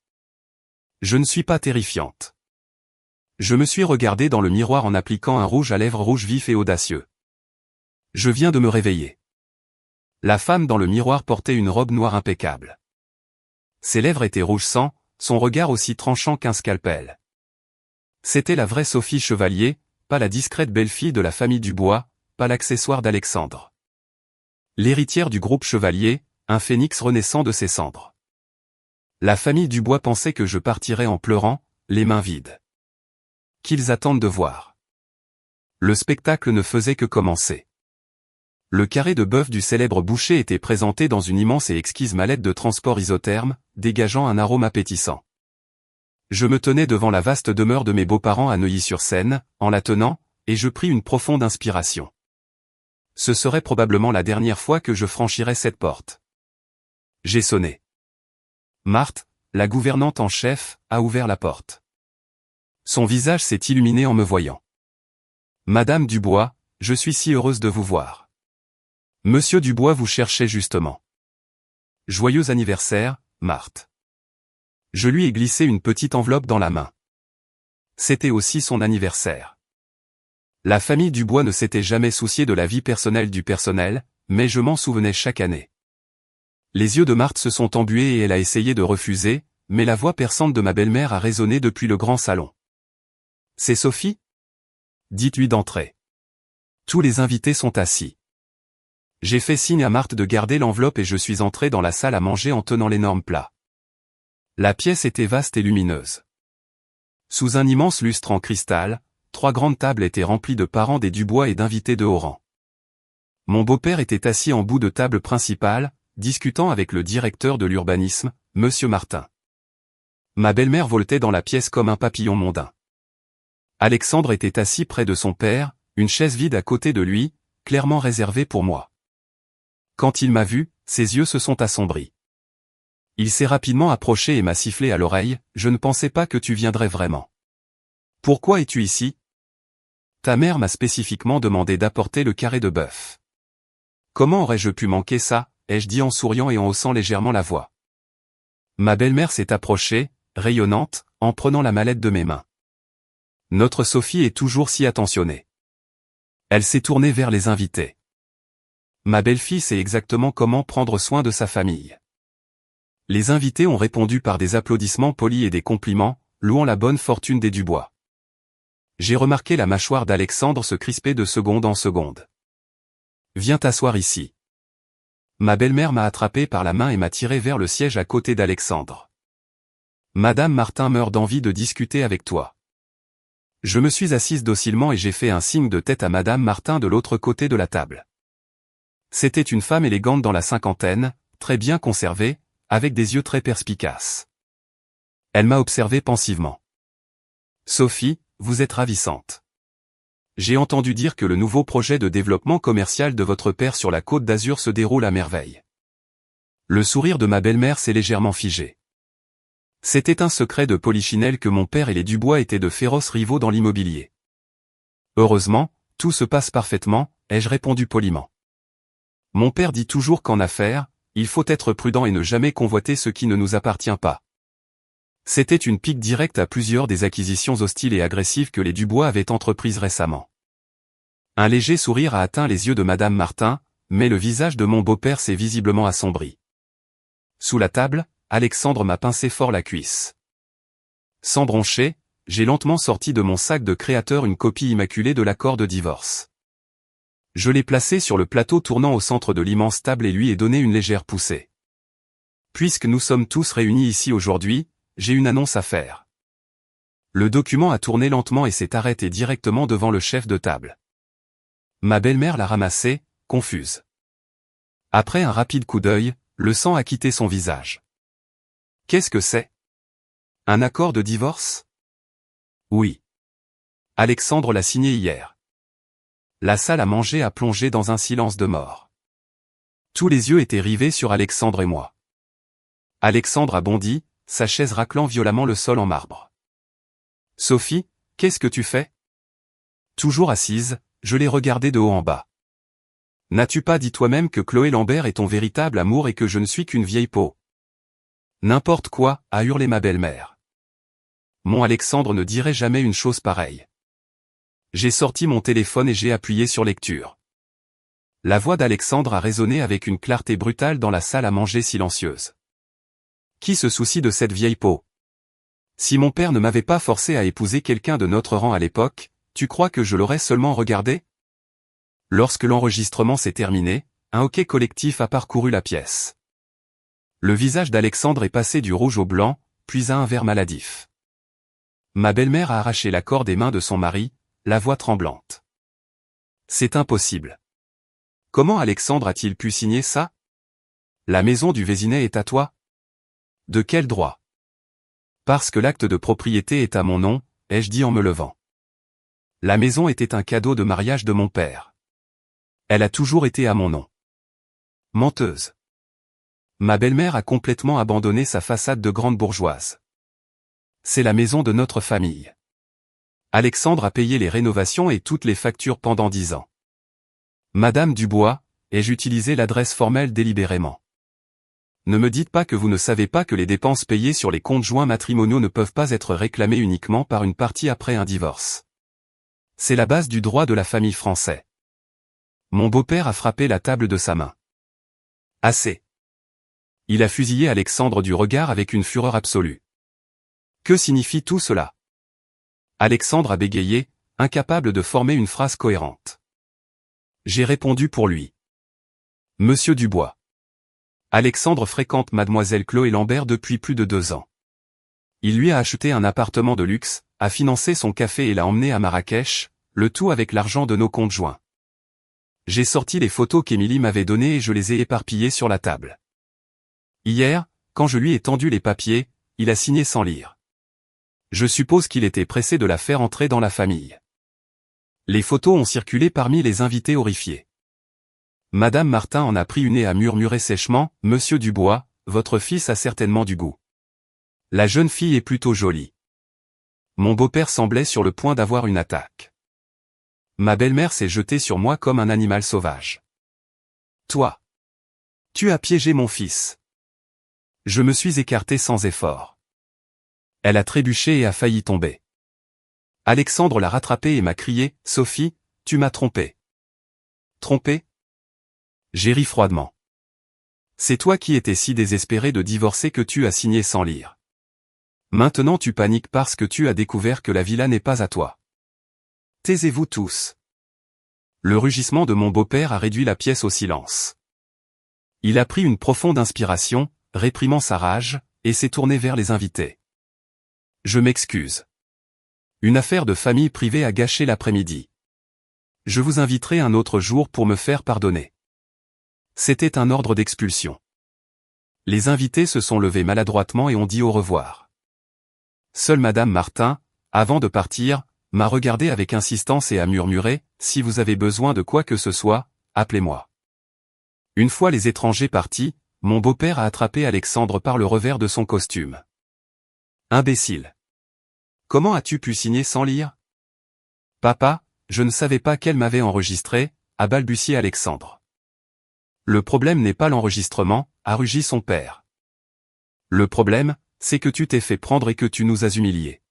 [SPEAKER 1] Je ne suis pas terrifiante. Je me suis regardé dans le miroir en appliquant un rouge à lèvres rouge vif et audacieux. Je viens de me réveiller. La femme dans le miroir portait une robe noire impeccable. Ses lèvres étaient rouges sang, son regard aussi tranchant qu'un scalpel. C'était la vraie Sophie Chevalier, pas la discrète belle-fille de la famille Dubois, pas l'accessoire d'Alexandre. L'héritière du groupe Chevalier, un phénix renaissant de ses cendres. La famille Dubois pensait que je partirais en pleurant, les mains vides. Qu'ils attendent de voir. Le spectacle ne faisait que commencer. Le carré de bœuf du célèbre boucher était présenté dans une immense et exquise mallette de transport isotherme, dégageant un arôme appétissant. Je me tenais devant la vaste demeure de mes beaux-parents à Neuilly-sur-Seine, en la tenant, et je pris une profonde inspiration. Ce serait probablement la dernière fois que je franchirais cette porte. J'ai sonné. Marthe, la gouvernante en chef, a ouvert la porte. Son visage s'est illuminé en me voyant. Madame Dubois, je suis si heureuse de vous voir. Monsieur Dubois vous cherchait justement. Joyeux anniversaire, Marthe. Je lui ai glissé une petite enveloppe dans la main. C'était aussi son anniversaire. La famille Dubois ne s'était jamais souciée de la vie personnelle du personnel, mais je m'en souvenais chaque année. Les yeux de Marthe se sont embués et elle a essayé de refuser, mais la voix perçante de ma belle-mère a résonné depuis le grand salon. C'est Sophie? Dites-lui d'entrer. Tous les invités sont assis. J'ai fait signe à Marthe de garder l'enveloppe et je suis entré dans la salle à manger en tenant l'énorme plat. La pièce était vaste et lumineuse. Sous un immense lustre en cristal, 3 grandes tables étaient remplies de parents des Dubois et d'invités de haut rang. Mon beau-père était assis en bout de table principale, discutant avec le directeur de l'urbanisme, Monsieur Martin. Ma belle-mère voltait dans la pièce comme un papillon mondain. Alexandre était assis près de son père, une chaise vide à côté de lui, clairement réservée pour moi. Quand il m'a vu, ses yeux se sont assombris. Il s'est rapidement approché et m'a sifflé à l'oreille, « Je ne pensais pas que tu viendrais vraiment. Pourquoi es-tu ici? Ta mère m'a spécifiquement demandé d'apporter le carré de bœuf. Comment aurais-je pu manquer ça? Ai-je dit en souriant et en haussant légèrement la voix. Ma belle-mère s'est approchée, rayonnante, en prenant la mallette de mes mains. Notre Sophie est toujours si attentionnée. Elle s'est tournée vers les invités. Ma belle-fille sait exactement comment prendre soin de sa famille. Les invités ont répondu par des applaudissements polis et des compliments, louant la bonne fortune des Dubois. J'ai remarqué la mâchoire d'Alexandre se crisper de seconde en seconde. Viens t'asseoir ici. Ma belle-mère m'a attrapé par la main et m'a tiré vers le siège à côté d'Alexandre. Madame Martin meurt d'envie de discuter avec toi. Je me suis assise docilement et j'ai fait un signe de tête à Madame Martin de l'autre côté de la table. C'était une femme élégante dans la cinquantaine, très bien conservée, avec des yeux très perspicaces. Elle m'a observé pensivement. Sophie, vous êtes ravissante. J'ai entendu dire que le nouveau projet de développement commercial de votre père sur la Côte d'Azur se déroule à merveille. Le sourire de ma belle-mère s'est légèrement figé. C'était un secret de Polichinelle que mon père et les Dubois étaient de féroces rivaux dans l'immobilier. Heureusement, tout se passe parfaitement, ai-je répondu poliment. Mon père dit toujours qu'en affaires, il faut être prudent et ne jamais convoiter ce qui ne nous appartient pas. C'était une pique directe à plusieurs des acquisitions hostiles et agressives que les Dubois avaient entreprises récemment. Un léger sourire a atteint les yeux de Madame Martin, mais le visage de mon beau-père s'est visiblement assombri. Sous la table, Alexandre m'a pincé fort la cuisse. Sans broncher, j'ai lentement sorti de mon sac de créateur une copie immaculée de l'accord de divorce. Je l'ai placé sur le plateau tournant au centre de l'immense table et lui ai donné une légère poussée. Puisque nous sommes tous réunis ici aujourd'hui, j'ai une annonce à faire. Le document a tourné lentement et s'est arrêté directement devant le chef de table. Ma belle-mère l'a ramassé, confuse. Après un rapide coup d'œil, le sang a quitté son visage. Qu'est-ce que c'est? Un accord de divorce? Oui. Alexandre l'a signé hier. La salle à manger a plongé dans un silence de mort. Tous les yeux étaient rivés sur Alexandre et moi. Alexandre a bondi, sa chaise raclant violemment le sol en marbre. Sophie, qu'est-ce que tu fais? Toujours assise, je l'ai regardée de haut en bas. N'as-tu pas dit toi-même que Chloé Lambert est ton véritable amour et que je ne suis qu'une vieille peau? N'importe quoi, a hurlé ma belle-mère. Mon Alexandre ne dirait jamais une chose pareille. J'ai sorti mon téléphone et j'ai appuyé sur lecture. La voix d'Alexandre a résonné avec une clarté brutale dans la salle à manger silencieuse. Qui se soucie de cette vieille peau? Si mon père ne m'avait pas forcé à épouser quelqu'un de notre rang à l'époque, tu crois que je l'aurais seulement regardé? Lorsque l'enregistrement s'est terminé, un hoquet collectif a parcouru la pièce. Le visage d'Alexandre est passé du rouge au blanc, puis à un vert maladif. Ma belle-mère a arraché l'accord des mains de son mari, la voix tremblante. C'est impossible. Comment Alexandre a-t-il pu signer ça? La maison du Vésinet est à toi? De quel droit? Parce que l'acte de propriété est à mon nom, ai-je dit en me levant. La maison était un cadeau de mariage de mon père. Elle a toujours été à mon nom. Menteuse. Ma belle-mère a complètement abandonné sa façade de grande bourgeoise. C'est la maison de notre famille. Alexandre a payé les rénovations et toutes les factures pendant 10 ans. Madame Dubois, ai-je utilisé l'adresse formelle délibérément. Ne me dites pas que vous ne savez pas que les dépenses payées sur les comptes joints matrimoniaux ne peuvent pas être réclamées uniquement par une partie après un divorce. C'est la base du droit de la famille française. Mon beau-père a frappé la table de sa main. Assez. Il a fusillé Alexandre du regard avec une fureur absolue. Que signifie tout cela? Alexandre a bégayé, incapable de former une phrase cohérente. J'ai répondu pour lui. Monsieur Dubois. Alexandre fréquente mademoiselle Chloé Lambert depuis plus de 2 ans. Il lui a acheté un appartement de luxe, a financé son café et l'a emmené à Marrakech, le tout avec l'argent de nos comptes joints. J'ai sorti les photos qu'Émilie m'avait données et je les ai éparpillées sur la table. Hier, quand je lui ai tendu les papiers, il a signé sans lire. Je suppose qu'il était pressé de la faire entrer dans la famille. Les photos ont circulé parmi les invités horrifiés. Madame Martin en a pris une et a murmuré sèchement, « Monsieur Dubois, votre fils a certainement du goût. La jeune fille est plutôt jolie. » Mon beau-père semblait sur le point d'avoir une attaque. Ma belle-mère s'est jetée sur moi comme un animal sauvage. « Toi. Tu as piégé mon fils. » Je me suis écarté sans effort. Elle a trébuché et a failli tomber. Alexandre l'a rattrapée et m'a crié, « Sophie, tu m'as trompé. » Trompé? J'ai ri froidement. C'est toi qui étais si désespéré de divorcer que tu as signé sans lire. Maintenant tu paniques parce que tu as découvert que la villa n'est pas à toi. Taisez-vous tous. Le rugissement de mon beau-père a réduit la pièce au silence. Il a pris une profonde inspiration, réprimant sa rage, et s'est tourné vers les invités. Je m'excuse. Une affaire de famille privée a gâché l'après-midi. Je vous inviterai un autre jour pour me faire pardonner. C'était un ordre d'expulsion. Les invités se sont levés maladroitement et ont dit au revoir. Seule Madame Martin, avant de partir, m'a regardé avec insistance et a murmuré, « Si vous avez besoin de quoi que ce soit, appelez-moi. » Une fois les étrangers partis, mon beau-père a attrapé Alexandre par le revers de son costume. « Imbécile. Comment as-tu pu signer sans lire ? » « Papa, je ne savais pas qu'elle m'avait enregistré, » a balbutié Alexandre. « Le problème n'est pas l'enregistrement, » a rugi son père. « Le problème, c'est que tu t'es fait prendre et que tu nous as humiliés. »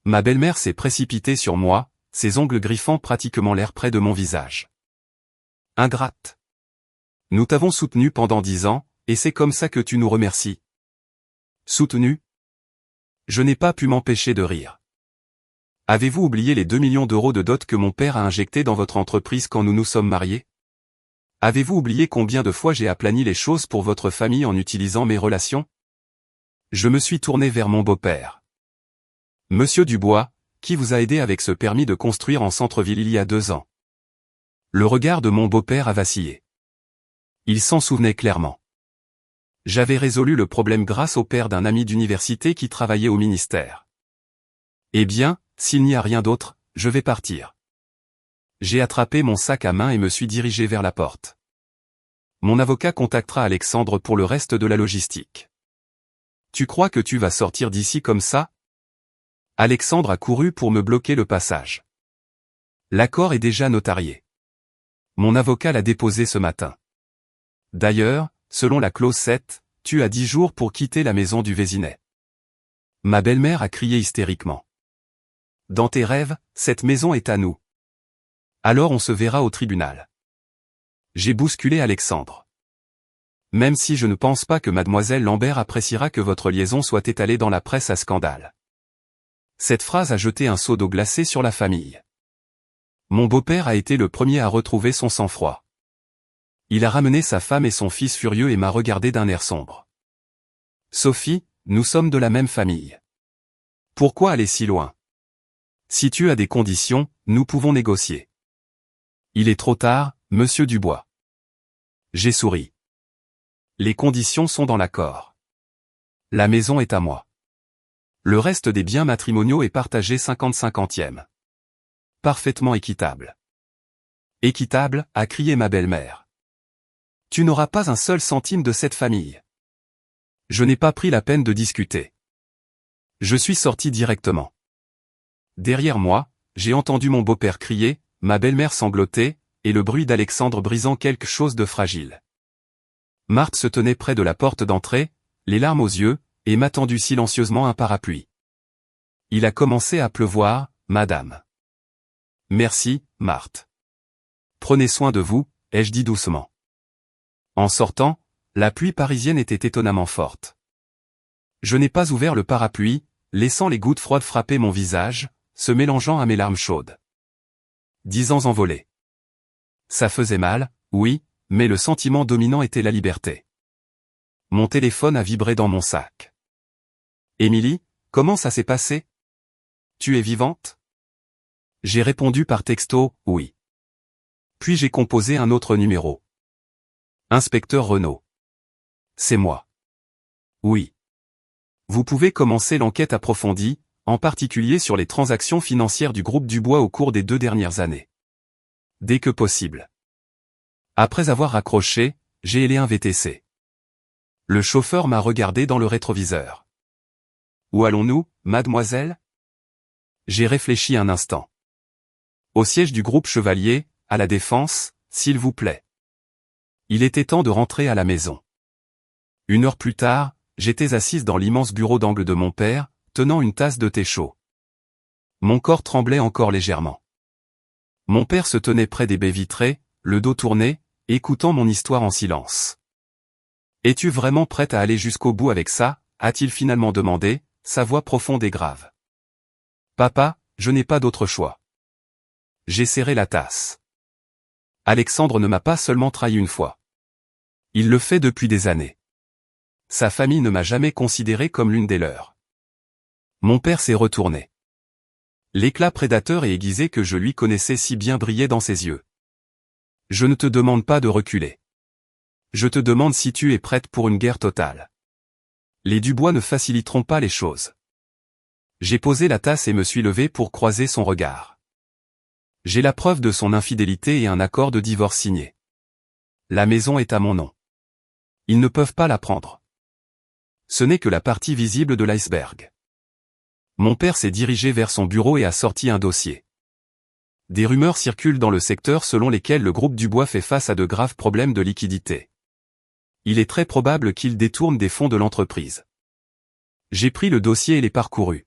[SPEAKER 1] Ma belle-mère s'est précipitée sur moi, ses ongles griffant pratiquement l'air près de mon visage. « Ingrate. Nous t'avons soutenu pendant 10 ans, et c'est comme ça que tu nous remercies. » « Soutenu ? » Je n'ai pas pu m'empêcher de rire. « Avez-vous oublié les 2 millions d'euros de dot que mon père a injectés dans votre entreprise quand nous nous sommes mariés ? Avez-vous oublié combien de fois j'ai aplani les choses pour votre famille en utilisant mes relations ? » Je me suis tourné vers mon beau-père. « Monsieur Dubois, qui vous a aidé avec ce permis de construire en centre-ville il y a 2 ans ? » Le regard de mon beau-père a vacillé. Il s'en souvenait clairement. J'avais résolu le problème grâce au père d'un ami d'université qui travaillait au ministère. Eh bien, s'il n'y a rien d'autre, je vais partir. J'ai attrapé mon sac à main et me suis dirigé vers la porte. Mon avocat contactera Alexandre pour le reste de la logistique. Tu crois que tu vas sortir d'ici comme ça ? Alexandre a couru pour me bloquer le passage. L'accord est déjà notarié. Mon avocat l'a déposé ce matin. D'ailleurs, selon la clause 7, tu as 10 jours pour quitter la maison du Vésinet. Ma belle-mère a crié hystériquement. Dans tes rêves, cette maison est à nous. Alors on se verra au tribunal. J'ai bousculé Alexandre. Même si je ne pense pas que mademoiselle Lambert appréciera que votre liaison soit étalée dans la presse à scandale. Cette phrase a jeté un seau d'eau glacée sur la famille. Mon beau-père a été le premier à retrouver son sang-froid. Il a ramené sa femme et son fils furieux et m'a regardé d'un air sombre. Sophie, nous sommes de la même famille. Pourquoi aller si loin ? Si tu as des conditions, nous pouvons négocier. Il est trop tard, monsieur Dubois. J'ai souri. Les conditions sont dans l'accord. La maison est à moi. Le reste des biens matrimoniaux est partagé 50-50e. Parfaitement équitable. Équitable, a crié ma belle-mère. Tu n'auras pas un seul centime de cette famille. Je n'ai pas pris la peine de discuter. Je suis sorti directement. Derrière moi, j'ai entendu mon beau-père crier, ma belle-mère sangloter, et le bruit d'Alexandre brisant quelque chose de fragile. Marthe se tenait près de la porte d'entrée, les larmes aux yeux, et m'a tendu silencieusement un parapluie. Il a commencé à pleuvoir, madame. Merci, Marthe. Prenez soin de vous, ai-je dit doucement. En sortant, la pluie parisienne était étonnamment forte. Je n'ai pas ouvert le parapluie, laissant les gouttes froides frapper mon visage, se mélangeant à mes larmes chaudes. 10 ans envolés. Ça faisait mal, oui, mais le sentiment dominant était la liberté. Mon téléphone a vibré dans mon sac. Émilie, comment ça s'est passé ? Tu es vivante ? J'ai répondu par texto, oui. Puis j'ai composé un autre numéro. Inspecteur Renaud. C'est moi. Oui. Vous pouvez commencer l'enquête approfondie, en particulier sur les transactions financières du groupe Dubois au cours des 2 dernières années. Dès que possible. Après avoir raccroché, j'ai hélé un VTC. Le chauffeur m'a regardé dans le rétroviseur. Où allons-nous, mademoiselle ? J'ai réfléchi un instant. Au siège du groupe Chevalier, à la Défense, s'il vous plaît. Il était temps de rentrer à la maison. 1 heure plus tard, j'étais assise dans l'immense bureau d'angle de mon père, tenant une tasse de thé chaud. Mon corps tremblait encore légèrement. Mon père se tenait près des baies vitrées, le dos tourné, écoutant mon histoire en silence. « Es-tu vraiment prête à aller jusqu'au bout avec ça ?» a-t-il finalement demandé, sa voix profonde et grave. « Papa, je n'ai pas d'autre choix. » J'ai serré la tasse. Alexandre ne m'a pas seulement trahi une fois. Il le fait depuis des années. Sa famille ne m'a jamais considéré comme l'une des leurs. Mon père s'est retourné. L'éclat prédateur et aiguisé que je lui connaissais si bien brillait dans ses yeux. Je ne te demande pas de reculer. Je te demande si tu es prête pour une guerre totale. Les Dubois ne faciliteront pas les choses. J'ai posé la tasse et me suis levé pour croiser son regard. J'ai la preuve de son infidélité et un accord de divorce signé. La maison est à mon nom. Ils ne peuvent pas la prendre. Ce n'est que la partie visible de l'iceberg. Mon père s'est dirigé vers son bureau et a sorti un dossier. Des rumeurs circulent dans le secteur selon lesquelles le groupe Dubois fait face à de graves problèmes de liquidité. Il est très probable qu'il détourne des fonds de l'entreprise. J'ai pris le dossier et l'ai parcouru.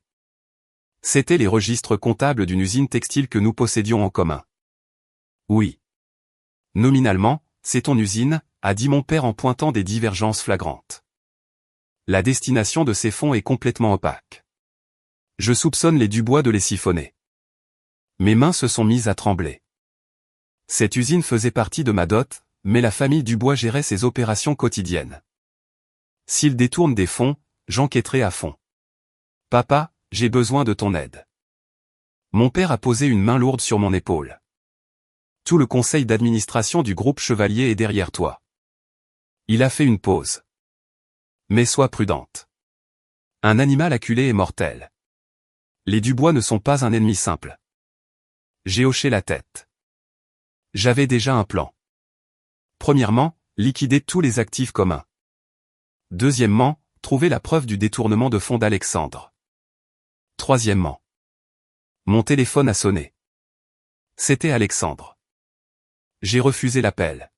[SPEAKER 1] C'étaient les registres comptables d'une usine textile que nous possédions en commun. Oui. Nominalement, c'est ton usine, a dit mon père en pointant des divergences flagrantes. La destination de ces fonds est complètement opaque. Je soupçonne les Dubois de les siphonner. Mes mains se sont mises à trembler. Cette usine faisait partie de ma dot, mais la famille Dubois gérait ses opérations quotidiennes. S'ils détournent des fonds, j'enquêterai à fond. Papa, j'ai besoin de ton aide. Mon père a posé une main lourde sur mon épaule. Tout le conseil d'administration du groupe Chevalier est derrière toi. Il a fait une pause. Mais sois prudente. Un animal acculé est mortel. Les Dubois ne sont pas un ennemi simple. J'ai hoché la tête. J'avais déjà un plan. Premièrement, liquider tous les actifs communs. Deuxièmement, trouver la preuve du détournement de fonds d'Alexandre. Troisièmement. Mon téléphone a sonné. C'était Alexandre. J'ai refusé l'appel.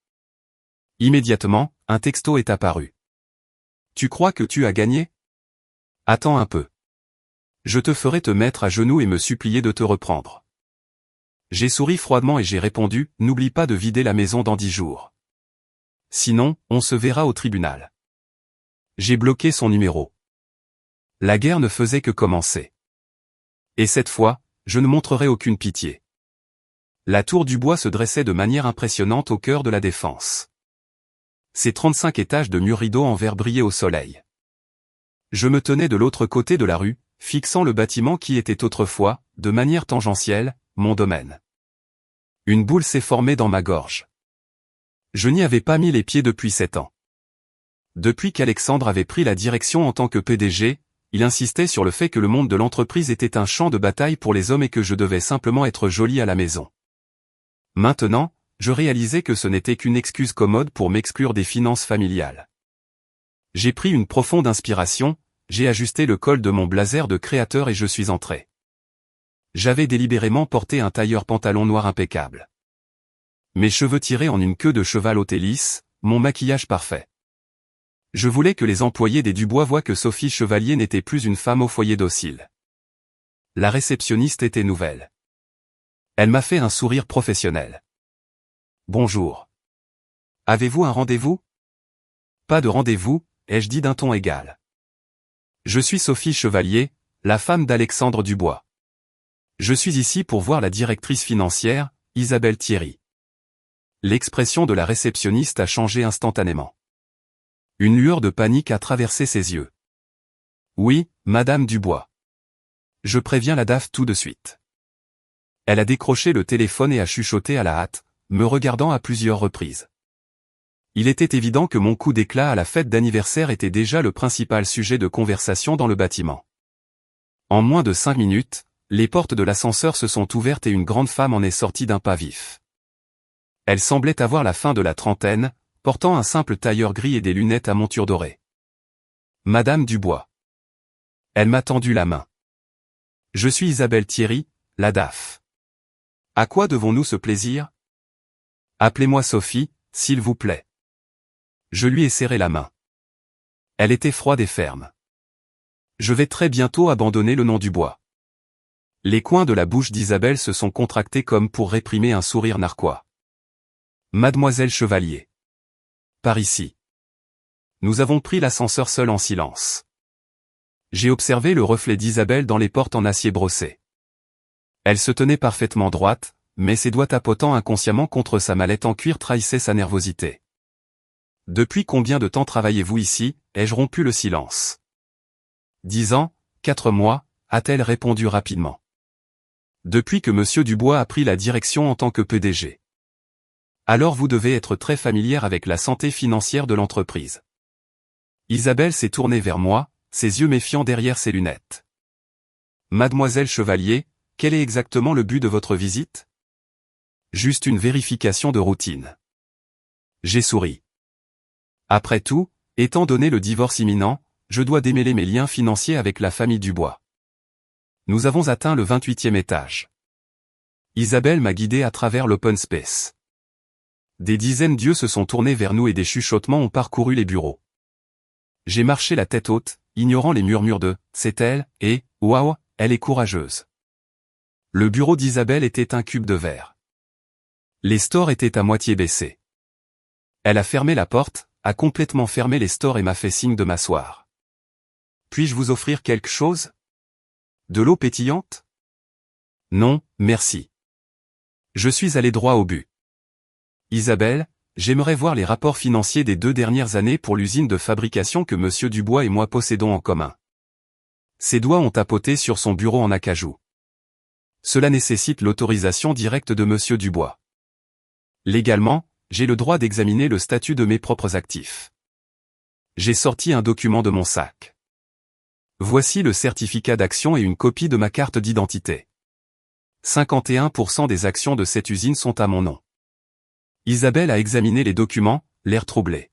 [SPEAKER 1] Immédiatement, un texto est apparu. Tu crois que tu as gagné? Attends un peu. Je te ferai te mettre à genoux et me supplier de te reprendre. J'ai souri froidement et j'ai répondu, n'oublie pas de vider la maison dans 10 jours. Sinon, on se verra au tribunal. J'ai bloqué son numéro. La guerre ne faisait que commencer. Et cette fois, je ne montrerai aucune pitié. La tour Dubois se dressait de manière impressionnante au cœur de la défense. Ses 35 étages de murs rideaux en verre brillaient au soleil. Je me tenais de l'autre côté de la rue, fixant le bâtiment qui était autrefois, de manière tangentielle, mon domaine. Une boule s'est formée dans ma gorge. Je n'y avais pas mis les pieds depuis 7 ans. Depuis qu'Alexandre avait pris la direction en tant que PDG, il insistait sur le fait que le monde de l'entreprise était un champ de bataille pour les hommes et que je devais simplement être jolie à la maison. Maintenant, je réalisais que ce n'était qu'une excuse commode pour m'exclure des finances familiales. J'ai pris une profonde inspiration, j'ai ajusté le col de mon blazer de créateur et je suis entré. J'avais délibérément porté un tailleur pantalon noir impeccable. Mes cheveux tirés en une queue de cheval ôtés lisse, mon maquillage parfait. Je voulais que les employés des Dubois voient que Sophie Chevalier n'était plus une femme au foyer docile. La réceptionniste était nouvelle. Elle m'a fait un sourire professionnel. Bonjour. Avez-vous un rendez-vous? Pas de rendez-vous, ai-je dit d'un ton égal. Je suis Sophie Chevalier, la femme d'Alexandre Dubois. Je suis ici pour voir la directrice financière, Isabelle Thierry. L'expression de la réceptionniste a changé instantanément. Une lueur de panique a traversé ses yeux. Oui, Madame Dubois. Je préviens la DAF tout de suite. Elle a décroché le téléphone et a chuchoté à la hâte, me regardant à plusieurs reprises. Il était évident que mon coup d'éclat à la fête d'anniversaire était déjà le principal sujet de conversation dans le bâtiment. En moins de 5 minutes, les portes de l'ascenseur se sont ouvertes et une grande femme en est sortie d'un pas vif. Elle semblait avoir la fin de la trentaine, portant un simple tailleur gris et des lunettes à monture dorée. Madame Dubois. Elle m'a tendu la main. Je suis Isabelle Thierry, la DAF. À quoi devons-nous ce plaisir? Appelez-moi Sophie, s'il vous plaît. Je lui ai serré la main. Elle était froide et ferme. Je vais très bientôt abandonner le nom Dubois. Les coins de la bouche d'Isabelle se sont contractés comme pour réprimer un sourire narquois. Mademoiselle Chevalier. Par ici. Nous avons pris l'ascenseur seul en silence. J'ai observé le reflet d'Isabelle dans les portes en acier brossé. Elle se tenait parfaitement droite, mais ses doigts tapotant inconsciemment contre sa mallette en cuir trahissaient sa nervosité. Depuis combien de temps travaillez-vous ici? Ai-je rompu le silence. 10 ans, 4 mois, a-t-elle répondu rapidement. Depuis que Monsieur Dubois a pris la direction en tant que PDG. Alors vous devez être très familière avec la santé financière de l'entreprise. Isabelle s'est tournée vers moi, ses yeux méfiants derrière ses lunettes. Mademoiselle Chevalier, quel est exactement le but de votre visite? Juste une vérification de routine. J'ai souri. Après tout, étant donné le divorce imminent, je dois démêler mes liens financiers avec la famille Dubois. Nous avons atteint le 28e étage. Isabelle m'a guidé à travers l'open space. Des dizaines d'yeux se sont tournés vers nous et des chuchotements ont parcouru les bureaux. J'ai marché la tête haute, ignorant les murmures de « c'est elle » et « waouh, elle est courageuse ». Le bureau d'Isabelle était un cube de verre. Les stores étaient à moitié baissés. Elle a fermé la porte, a complètement fermé les stores et m'a fait signe de m'asseoir. Puis-je vous offrir quelque chose? De l'eau pétillante? Non, merci. Je suis allé droit au but. Isabelle, j'aimerais voir les rapports financiers des 2 dernières années pour l'usine de fabrication que Monsieur Dubois et moi possédons en commun. Ses doigts ont tapoté sur son bureau en acajou. Cela nécessite l'autorisation directe de Monsieur Dubois. Légalement, j'ai le droit d'examiner le statut de mes propres actifs. J'ai sorti un document de mon sac. Voici le certificat d'action et une copie de ma carte d'identité. 51% des actions de cette usine sont à mon nom. Isabelle a examiné les documents, l'air troublé.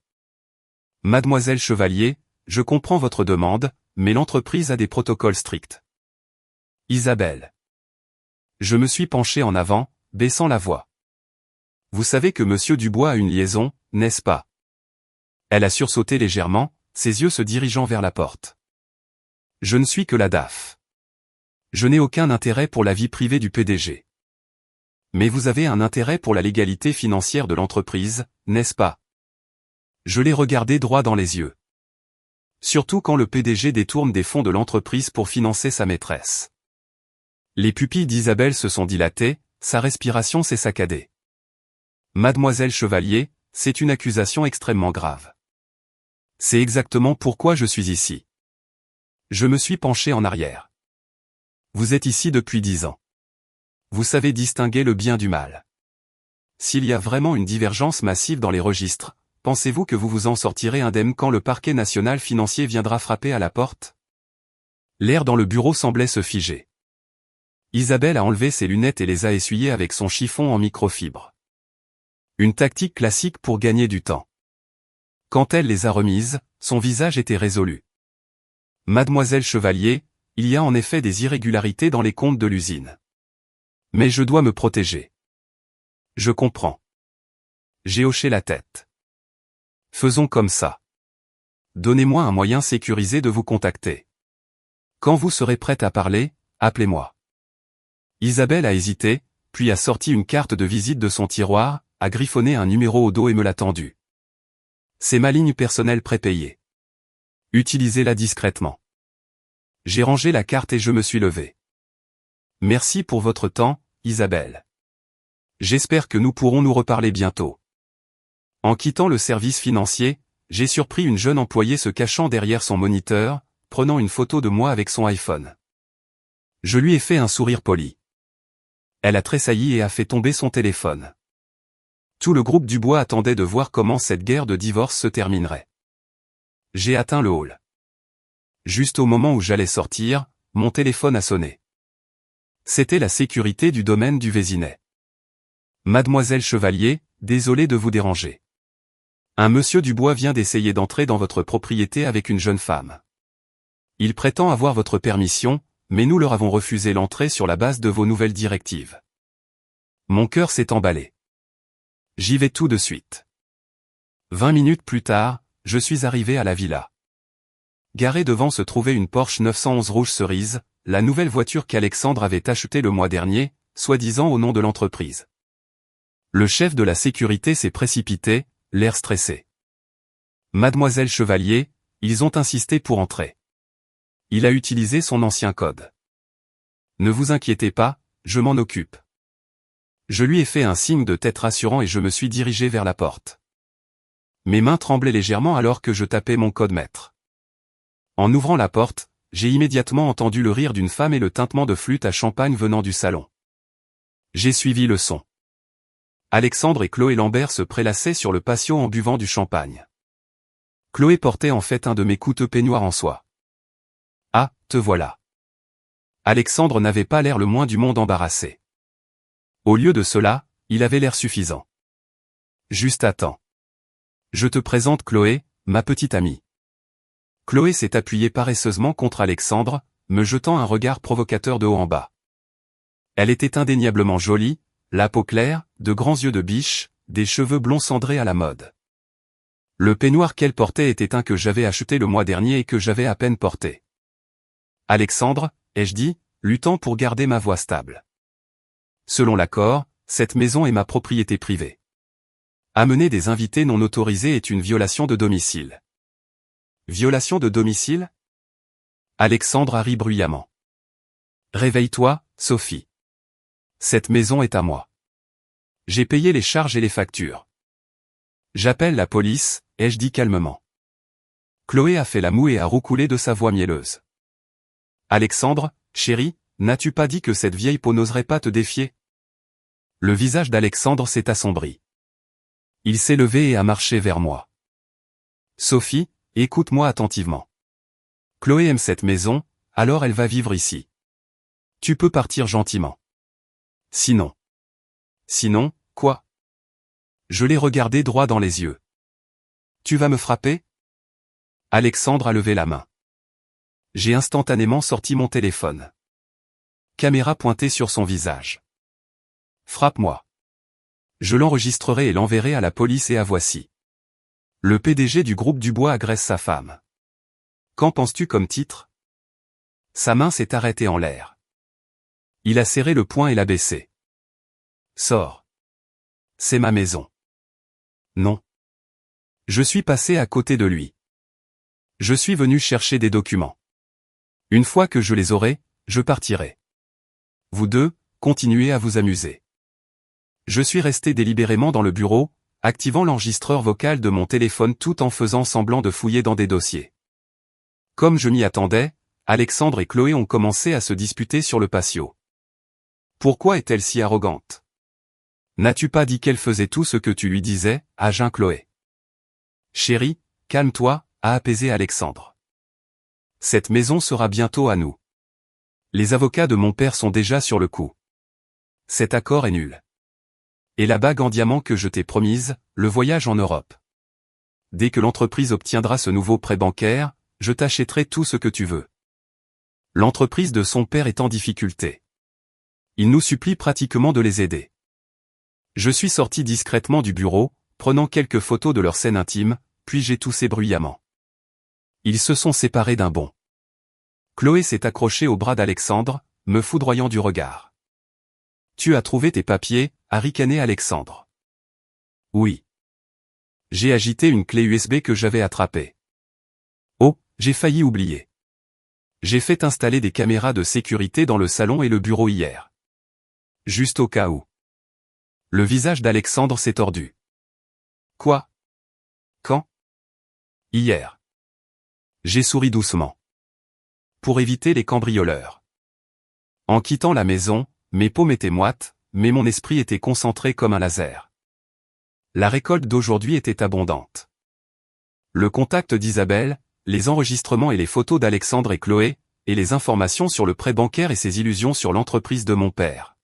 [SPEAKER 1] Mademoiselle Chevalier, je comprends votre demande, mais l'entreprise a des protocoles stricts. Isabelle. Je me suis penché en avant, baissant la voix. Vous savez que Monsieur Dubois a une liaison, n'est-ce pas? Elle a sursauté légèrement, ses yeux se dirigeant vers la porte. Je ne suis que la DAF. Je n'ai aucun intérêt pour la vie privée du PDG. Mais vous avez un intérêt pour la légalité financière de l'entreprise, n'est-ce pas? Je l'ai regardé droit dans les yeux. Surtout quand le PDG détourne des fonds de l'entreprise pour financer sa maîtresse. Les pupilles d'Isabelle se sont dilatées, sa respiration s'est saccadée. Mademoiselle Chevalier, c'est une accusation extrêmement grave. C'est exactement pourquoi je suis ici. Je me suis penché en arrière. Vous êtes ici depuis 10 ans. Vous savez distinguer le bien du mal. S'il y a vraiment une divergence massive dans les registres, pensez-vous que vous vous en sortirez indemne quand le parquet national financier viendra frapper à la porte? L'air dans le bureau semblait se figer. Isabelle a enlevé ses lunettes et les a essuyées avec son chiffon en microfibre. Une tactique classique pour gagner du temps. Quand elle les a remises, son visage était résolu. Mademoiselle Chevalier, il y a en effet des irrégularités dans les comptes de l'usine. Mais je dois me protéger. Je comprends. J'ai hoché la tête. Faisons comme ça. Donnez-moi un moyen sécurisé de vous contacter. Quand vous serez prête à parler, appelez-moi. Isabelle a hésité, puis a sorti une carte de visite de son tiroir, a griffonné un numéro au dos et me l'a tendu. C'est ma ligne personnelle prépayée. Utilisez-la discrètement. J'ai rangé la carte et je me suis levé. Merci pour votre temps, Isabelle. J'espère que nous pourrons nous reparler bientôt. En quittant le service financier, j'ai surpris une jeune employée se cachant derrière son moniteur, prenant une photo de moi avec son iPhone. Je lui ai fait un sourire poli. Elle a tressailli et a fait tomber son téléphone. Tout le groupe Dubois attendait de voir comment cette guerre de divorce se terminerait. J'ai atteint le hall. Juste au moment où j'allais sortir, mon téléphone a sonné. C'était la sécurité du domaine du Vésinet. Mademoiselle Chevalier, désolé de vous déranger. Un monsieur Dubois vient d'essayer d'entrer dans votre propriété avec une jeune femme. Il prétend avoir votre permission, mais nous leur avons refusé l'entrée sur la base de vos nouvelles directives. Mon cœur s'est emballé. J'y vais tout de suite. 20 minutes plus tard, je suis arrivé à la villa. Garée devant se trouvait une Porsche 911 rouge cerise, la nouvelle voiture qu'Alexandre avait achetée le mois dernier, soi-disant au nom de l'entreprise. Le chef de la sécurité s'est précipité, l'air stressé. Mademoiselle Chevalier, ils ont insisté pour entrer. Il a utilisé son ancien code. Ne vous inquiétez pas, je m'en occupe. Je lui ai fait un signe de tête rassurant et je me suis dirigé vers la porte. Mes mains tremblaient légèrement alors que je tapais mon code maître. En ouvrant la porte, j'ai immédiatement entendu le rire d'une femme et le tintement de flûte à champagne venant du salon. J'ai suivi le son. Alexandre et Chloé Lambert se prélassaient sur le patio en buvant du champagne. Chloé portait en fait un de mes coûteux peignoirs en soie. Ah, te voilà. Alexandre n'avait pas l'air le moins du monde embarrassé. Au lieu de cela, il avait l'air suffisant. Juste à temps. Je te présente Chloé, ma petite amie. Chloé s'est appuyée paresseusement contre Alexandre, me jetant un regard provocateur de haut en bas. Elle était indéniablement jolie, la peau claire, de grands yeux de biche, des cheveux blonds cendrés à la mode. Le peignoir qu'elle portait était un que j'avais acheté le mois dernier et que j'avais à peine porté. Alexandre, ai-je dit, luttant pour garder ma voix stable. Selon l'accord, cette maison est ma propriété privée. Amener des invités non autorisés est une violation de domicile. Violation de domicile? Alexandre a ri bruyamment. Réveille-toi, Sophie. Cette maison est à moi. J'ai payé les charges et les factures. J'appelle la police, ai-je dit calmement. Chloé a fait la moue et a roucoulé de sa voix mielleuse. Alexandre, chéri, n'as-tu pas dit que cette vieille peau n'oserait pas te défier? Le visage d'Alexandre s'est assombri. Il s'est levé et a marché vers moi. Sophie, écoute-moi attentivement. Chloé aime cette maison, alors elle va vivre ici. Tu peux partir gentiment. Sinon. Sinon, quoi? Je l'ai regardé droit dans les yeux. Tu vas me frapper? Alexandre a levé la main. J'ai instantanément sorti mon téléphone. Caméra pointée sur son visage. Frappe-moi. Je l'enregistrerai et l'enverrai à la police et à Voici. Le PDG du groupe Dubois agresse sa femme. Qu'en penses-tu comme titre? Sa main s'est arrêtée en l'air. Il a serré le poing et l'a baissé. Sors. C'est ma maison. Non. Je suis passé à côté de lui. Je suis venu chercher des documents. Une fois que je les aurai, je partirai. Vous deux, continuez à vous amuser. Je suis resté délibérément dans le bureau, activant l'enregistreur vocal de mon téléphone tout en faisant semblant de fouiller dans des dossiers. Comme je m'y attendais, Alexandre et Chloé ont commencé à se disputer sur le patio. Pourquoi est-elle si arrogante? N'as-tu pas dit qu'elle faisait tout ce que tu lui disais, a jeun Chloé. Chérie, calme-toi, a apaisé Alexandre. Cette maison sera bientôt à nous. Les avocats de mon père sont déjà sur le coup. Cet accord est nul. Et la bague en diamant que je t'ai promise, le voyage en Europe. Dès que l'entreprise obtiendra ce nouveau prêt bancaire, je t'achèterai tout ce que tu veux. L'entreprise de son père est en difficulté. Il nous supplie pratiquement de les aider. Je suis sorti discrètement du bureau, prenant quelques photos de leur scène intime, puis j'ai toussé bruyamment. Ils se sont séparés d'un bond. Chloé s'est accrochée au bras d'Alexandre, me foudroyant du regard. Tu as trouvé tes papiers, a ricané Alexandre. Oui. J'ai agité une clé USB que j'avais attrapée. Oh, j'ai failli oublier. J'ai fait installer des caméras de sécurité dans le salon et le bureau hier. Juste au cas où. Le visage d'Alexandre s'est tordu. Quoi? Quand? Hier. J'ai souri doucement. Pour éviter les cambrioleurs. En quittant la maison, mes paumes étaient moites, mais mon esprit était concentré comme un laser. La récolte d'aujourd'hui était abondante. Le contact d'Isabelle, les enregistrements et les photos d'Alexandre et Chloé, et les informations sur le prêt bancaire et ses illusions sur l'entreprise de mon père.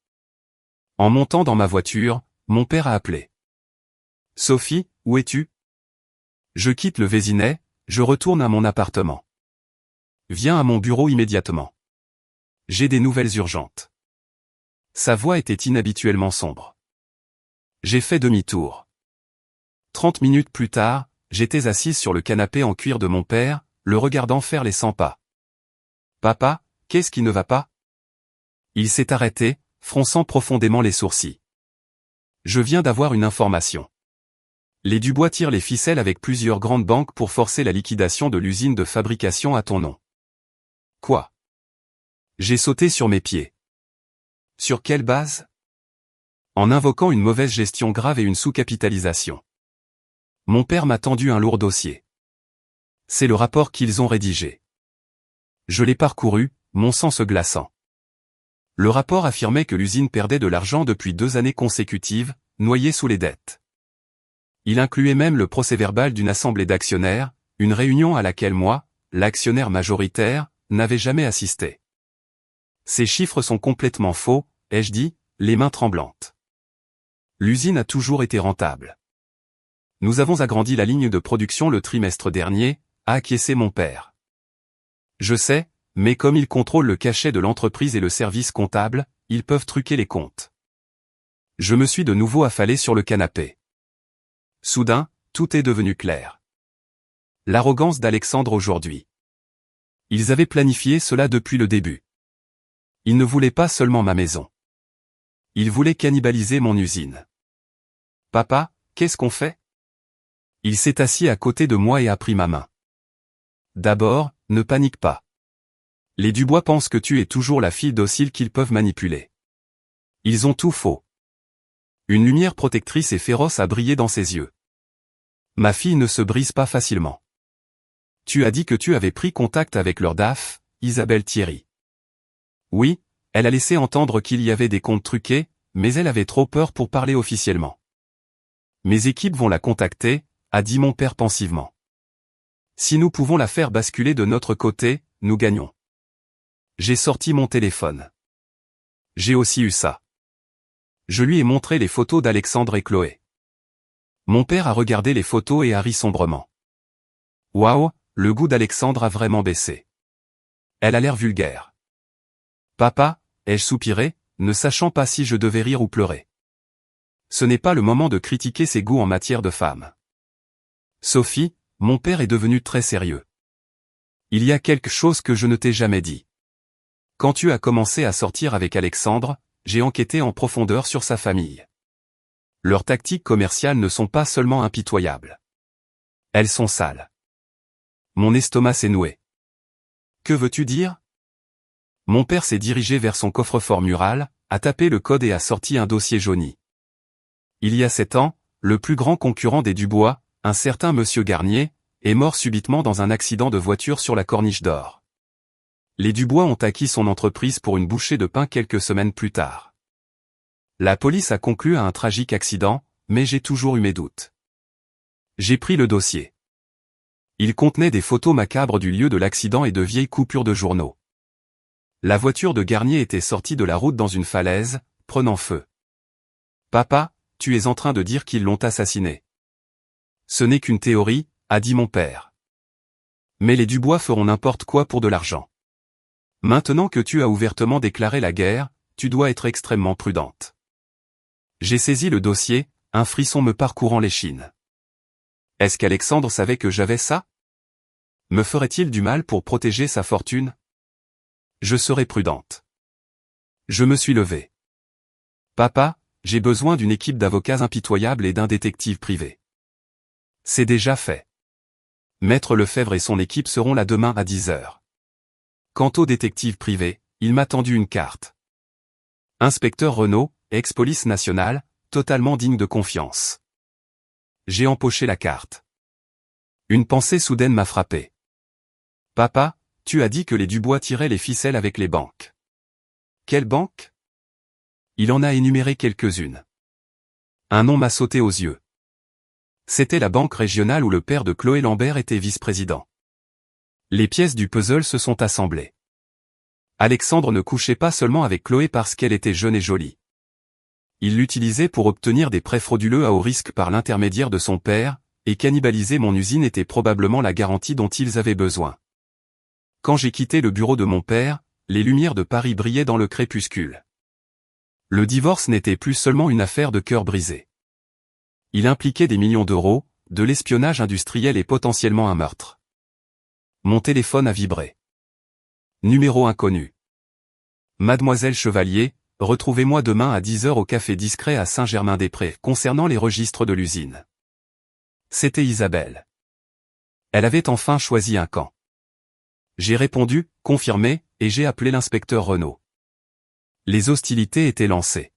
[SPEAKER 1] En montant dans ma voiture, mon père a appelé. Sophie, où es-tu? Je quitte le Vésinet, je retourne à mon appartement. Viens à mon bureau immédiatement. J'ai des nouvelles urgentes. Sa voix était inhabituellement sombre. J'ai fait demi-tour. 30 minutes plus tard, j'étais assise sur le canapé en cuir de mon père, le regardant faire les 100 pas. Papa, qu'est-ce qui ne va pas? Il s'est arrêté, fronçant profondément les sourcils. Je viens d'avoir une information. Les Dubois tirent les ficelles avec plusieurs grandes banques pour forcer la liquidation de l'usine de fabrication à ton nom. Quoi? J'ai sauté sur mes pieds. Sur quelle base? En invoquant une mauvaise gestion grave et une sous-capitalisation. Mon père m'a tendu un lourd dossier. C'est le rapport qu'ils ont rédigé. Je l'ai parcouru, mon sang se glaçant. Le rapport affirmait que l'usine perdait de l'argent depuis 2 années consécutives, noyée sous les dettes. Il incluait même le procès-verbal d'une assemblée d'actionnaires, une réunion à laquelle moi, l'actionnaire majoritaire, n'avais jamais assisté. Ces chiffres sont complètement faux, ai-je dit, les mains tremblantes. L'usine a toujours été rentable. Nous avons agrandi la ligne de production le trimestre dernier, a acquiescé mon père. Je sais, mais comme ils contrôlent le cachet de l'entreprise et le service comptable, ils peuvent truquer les comptes. Je me suis de nouveau affalé sur le canapé. Soudain, tout est devenu clair. L'arrogance d'Alexandre aujourd'hui. Ils avaient planifié cela depuis le début. Ils ne voulaient pas seulement ma maison. Ils voulaient cannibaliser mon usine. Papa, qu'est-ce qu'on fait? Il s'est assis à côté de moi et a pris ma main. D'abord, ne panique pas. Les Dubois pensent que tu es toujours la fille docile qu'ils peuvent manipuler. Ils ont tout faux. Une lumière protectrice et féroce a brillé dans ses yeux. Ma fille ne se brise pas facilement. Tu as dit que tu avais pris contact avec leur DAF, Isabelle Thierry. Oui, elle a laissé entendre qu'il y avait des comptes truqués, mais elle avait trop peur pour parler officiellement. Mes équipes vont la contacter, a dit mon père pensivement. Si nous pouvons la faire basculer de notre côté, nous gagnons. J'ai sorti mon téléphone. J'ai aussi eu ça. Je lui ai montré les photos d'Alexandre et Chloé. Mon père a regardé les photos et a ri sombrement. Waouh, le goût d'Alexandre a vraiment baissé. Elle a l'air vulgaire. Papa, ai-je soupiré, ne sachant pas si je devais rire ou pleurer. Ce n'est pas le moment de critiquer ses goûts en matière de femme. Sophie, mon père est devenu très sérieux. Il y a quelque chose que je ne t'ai jamais dit. Quand tu as commencé à sortir avec Alexandre, j'ai enquêté en profondeur sur sa famille. Leurs tactiques commerciales ne sont pas seulement impitoyables. Elles sont sales. Mon estomac s'est noué. Que veux-tu dire? Mon père s'est dirigé vers son coffre-fort mural, a tapé le code et a sorti un dossier jauni. Il y a 7 ans, le plus grand concurrent des Dubois, un certain monsieur Garnier, est mort subitement dans un accident de voiture sur la Corniche d'Or. Les Dubois ont acquis son entreprise pour une bouchée de pain quelques semaines plus tard. La police a conclu à un tragique accident, mais j'ai toujours eu mes doutes. J'ai pris le dossier. Il contenait des photos macabres du lieu de l'accident et de vieilles coupures de journaux. La voiture de Garnier était sortie de la route dans une falaise, prenant feu. Papa, tu es en train de dire qu'ils l'ont assassiné. Ce n'est qu'une théorie, a dit mon père. Mais les Dubois feront n'importe quoi pour de l'argent. Maintenant que tu as ouvertement déclaré la guerre, tu dois être extrêmement prudente. J'ai saisi le dossier, un frisson me parcourant l'échine. Est-ce qu'Alexandre savait que j'avais ça? Me ferait-il du mal pour protéger sa fortune? Je serai prudente. Je me suis levé. Papa, j'ai besoin d'une équipe d'avocats impitoyables et d'un détective privé. C'est déjà fait. Maître Lefebvre et son équipe seront là demain à 10 heures. Quant au détective privé, il m'a tendu une carte. Inspecteur Renaud, ex-police nationale, totalement digne de confiance. J'ai empoché la carte. Une pensée soudaine m'a frappé. Papa, tu as dit que les Dubois tiraient les ficelles avec les banques. Quelle banque? Il en a énuméré quelques-unes. Un nom m'a sauté aux yeux. C'était la banque régionale où le père de Chloé Lambert était vice-président. Les pièces du puzzle se sont assemblées. Alexandre ne couchait pas seulement avec Chloé parce qu'elle était jeune et jolie. Il l'utilisait pour obtenir des prêts frauduleux à haut risque par l'intermédiaire de son père, et cannibaliser mon usine était probablement la garantie dont ils avaient besoin. Quand j'ai quitté le bureau de mon père, les lumières de Paris brillaient dans le crépuscule. Le divorce n'était plus seulement une affaire de cœur brisé. Il impliquait des millions d'euros, de l'espionnage industriel et potentiellement un meurtre. Mon téléphone a vibré. Numéro inconnu. Mademoiselle Chevalier, retrouvez-moi demain à 10 heures au café discret à Saint-Germain-des-Prés concernant les registres de l'usine. C'était Isabelle. Elle avait enfin choisi un camp. J'ai répondu, confirmé, et j'ai appelé l'inspecteur Renaud. Les hostilités étaient lancées.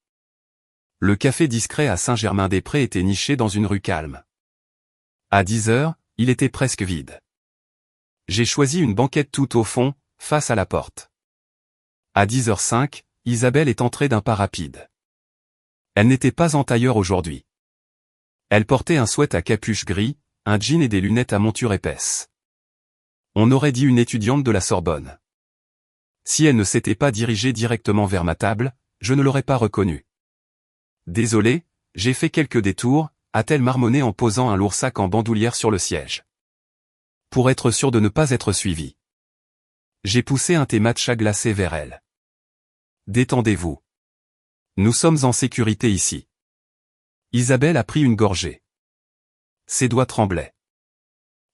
[SPEAKER 1] Le café discret à Saint-Germain-des-Prés était niché dans une rue calme. À 10 heures, il était presque vide. J'ai choisi une banquette tout au fond, face à la porte. À 10h05, Isabelle est entrée d'un pas rapide. Elle n'était pas en tailleur aujourd'hui. Elle portait un sweat à capuche gris, un jean et des lunettes à monture épaisse. On aurait dit une étudiante de la Sorbonne. Si elle ne s'était pas dirigée directement vers ma table, je ne l'aurais pas reconnue. Désolé, j'ai fait quelques détours, a-t-elle marmonné en posant un lourd sac en bandoulière sur le siège. Pour être sûr de ne pas être suivi. J'ai poussé un thé matcha glacé vers elle. Détendez-vous. Nous sommes en sécurité ici. Isabelle a pris une gorgée. Ses doigts tremblaient.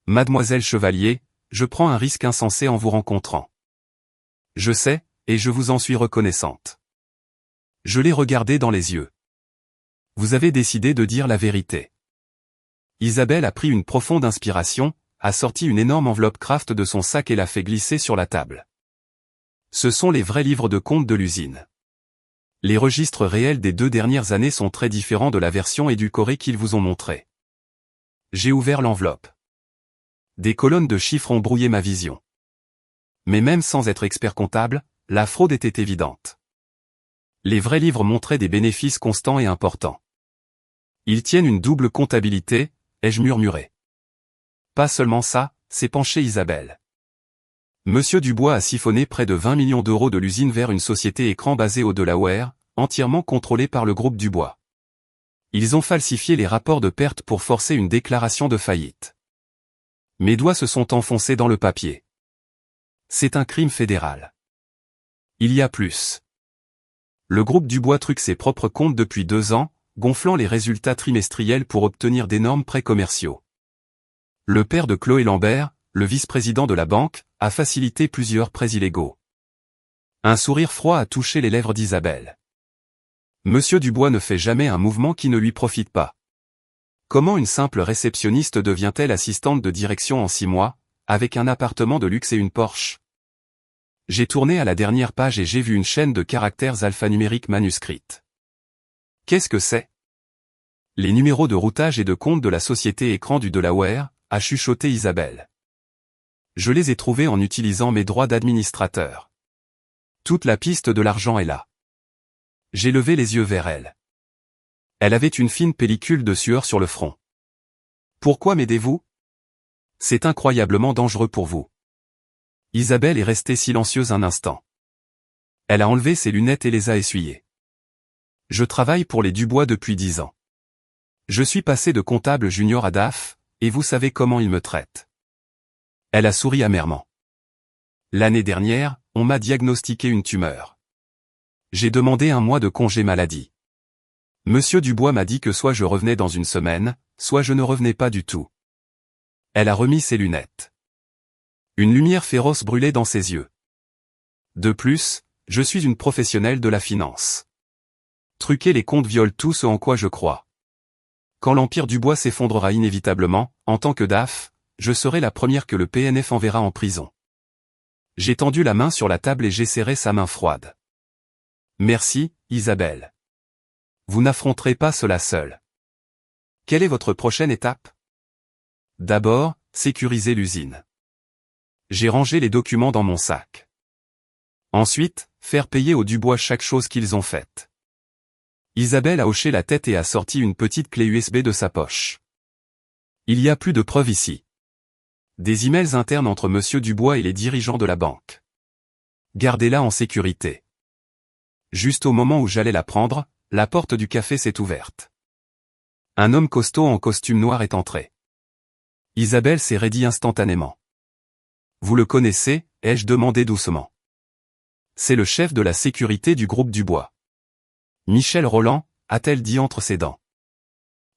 [SPEAKER 1] Mademoiselle Chevalier, je prends un risque insensé en vous rencontrant. Je sais, et je vous en suis reconnaissante. Je l'ai regardée dans les yeux. Vous avez décidé de dire la vérité. Isabelle a pris une profonde inspiration, a sorti une énorme enveloppe Kraft de son sac et l'a fait glisser sur la table. Ce sont les vrais livres de compte de l'usine. Les registres réels des 2 dernières années sont très différents de la version édulcorée qu'ils vous ont montrée. J'ai ouvert l'enveloppe. Des colonnes de chiffres ont brouillé ma vision. Mais même sans être expert comptable, la fraude était évidente. Les vrais livres montraient des bénéfices constants et importants. Ils tiennent une double comptabilité, ai-je murmuré. Pas seulement ça, s'est penchée Isabelle. Monsieur Dubois a siphonné près de 20 millions d'euros de l'usine vers une société écran basée au Delaware, entièrement contrôlée par le groupe Dubois. Ils ont falsifié les rapports de perte pour forcer une déclaration de faillite. Mes doigts se sont enfoncés dans le papier. C'est un crime fédéral. Il y a plus. Le groupe Dubois truque ses propres comptes depuis 2 ans, gonflant les résultats trimestriels pour obtenir d'énormes prêts commerciaux. Le père de Chloé Lambert, le vice-président de la banque, a facilité plusieurs prêts illégaux. Un sourire froid a touché les lèvres d'Isabelle. Monsieur Dubois ne fait jamais un mouvement qui ne lui profite pas. Comment une simple réceptionniste devient-elle assistante de direction en 6 mois, avec un appartement de luxe et une Porsche? J'ai tourné à la dernière page et j'ai vu une chaîne de caractères alphanumériques manuscrite. Qu'est-ce que c'est? Les numéros de routage et de compte de la société écran du Delaware, a chuchoté Isabelle. Je les ai trouvés en utilisant mes droits d'administrateur. Toute la piste de l'argent est là. J'ai levé les yeux vers elle. Elle avait une fine pellicule de sueur sur le front. Pourquoi m'aidez-vous? C'est incroyablement dangereux pour vous. Isabelle est restée silencieuse un instant. Elle a enlevé ses lunettes et les a essuyées. Je travaille pour les Dubois depuis 10 ans. Je suis passé de comptable junior à DAF, et vous savez comment ils me traitent. Elle a souri amèrement. L'année dernière, on m'a diagnostiqué une tumeur. J'ai demandé 1 mois de congé maladie. Monsieur Dubois m'a dit que soit je revenais dans une semaine, soit je ne revenais pas du tout. Elle a remis ses lunettes. Une lumière féroce brûlait dans ses yeux. De plus, je suis une professionnelle de la finance. Truquer les comptes viole tout ce en quoi je crois. Quand l'empire Dubois s'effondrera inévitablement, en tant que DAF, je serai la première que le PNF enverra en prison. J'ai tendu la main sur la table et j'ai serré sa main froide. Merci, Isabelle. Vous n'affronterez pas cela seule. Quelle est votre prochaine étape? D'abord, sécuriser l'usine. J'ai rangé les documents dans mon sac. Ensuite, faire payer aux Dubois chaque chose qu'ils ont faite. Isabelle a hoché la tête et a sorti une petite clé USB de sa poche. Il y a plus de preuves ici. Des emails internes entre Monsieur Dubois et les dirigeants de la banque. Gardez-la en sécurité. Juste au moment où j'allais la prendre, la porte du café s'est ouverte. Un homme costaud en costume noir est entré. Isabelle s'est raidie instantanément. Vous le connaissez, ai-je demandé doucement. C'est le chef de la sécurité du groupe Dubois. Michel Roland, a-t-elle dit entre ses dents.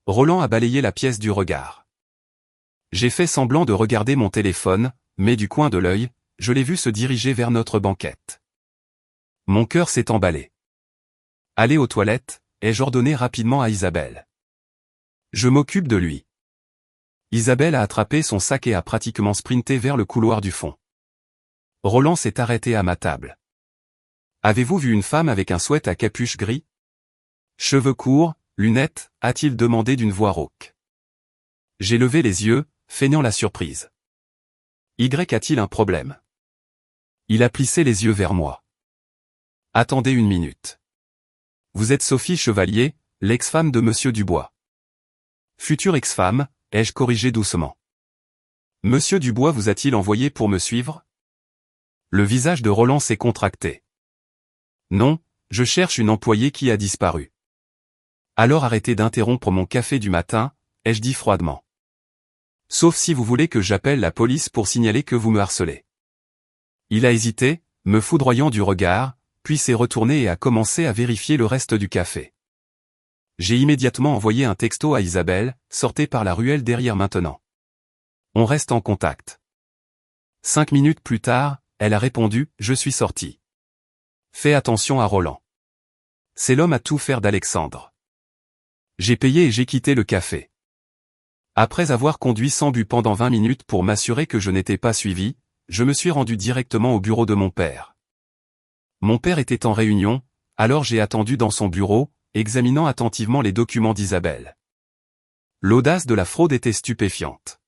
[SPEAKER 1] Roland a balayé la pièce du regard. J'ai fait semblant de regarder mon téléphone, mais du coin de l'œil, je l'ai vu se diriger vers notre banquette. Mon cœur s'est emballé. Allez aux toilettes, ai-je ordonné rapidement à Isabelle. Je m'occupe de lui. Isabelle a attrapé son sac et a pratiquement sprinté vers le couloir du fond. Roland s'est arrêté à ma table. Avez-vous vu une femme avec un sweat à capuche gris? Cheveux courts, lunettes, a-t-il demandé d'une voix rauque. J'ai levé les yeux, feignant la surprise. Y a-t-il un problème? Il a plissé les yeux vers moi. Attendez une minute. Vous êtes Sophie Chevalier, l'ex-femme de Monsieur Dubois. Future ex-femme, ai-je corrigé doucement. Monsieur Dubois vous a-t-il envoyé pour me suivre? Le visage de Roland s'est contracté. Non, je cherche une employée qui a disparu. Alors arrêtez d'interrompre mon café du matin, ai-je dit froidement. Sauf si vous voulez que j'appelle la police pour signaler que vous me harcelez. Il a hésité, me foudroyant du regard, puis s'est retourné et a commencé à vérifier le reste du café. J'ai immédiatement envoyé un texto à Isabelle, sortez par la ruelle derrière maintenant. On reste en contact. 5 minutes plus tard, elle a répondu, je suis sorti. Fais attention à Roland. C'est l'homme à tout faire d'Alexandre. J'ai payé et j'ai quitté le café. Après avoir conduit sans but pendant 20 minutes pour m'assurer que je n'étais pas suivi, je me suis rendu directement au bureau de mon père. Mon père était en réunion, alors j'ai attendu dans son bureau, examinant attentivement les documents d'Isabelle. L'audace de la fraude était stupéfiante.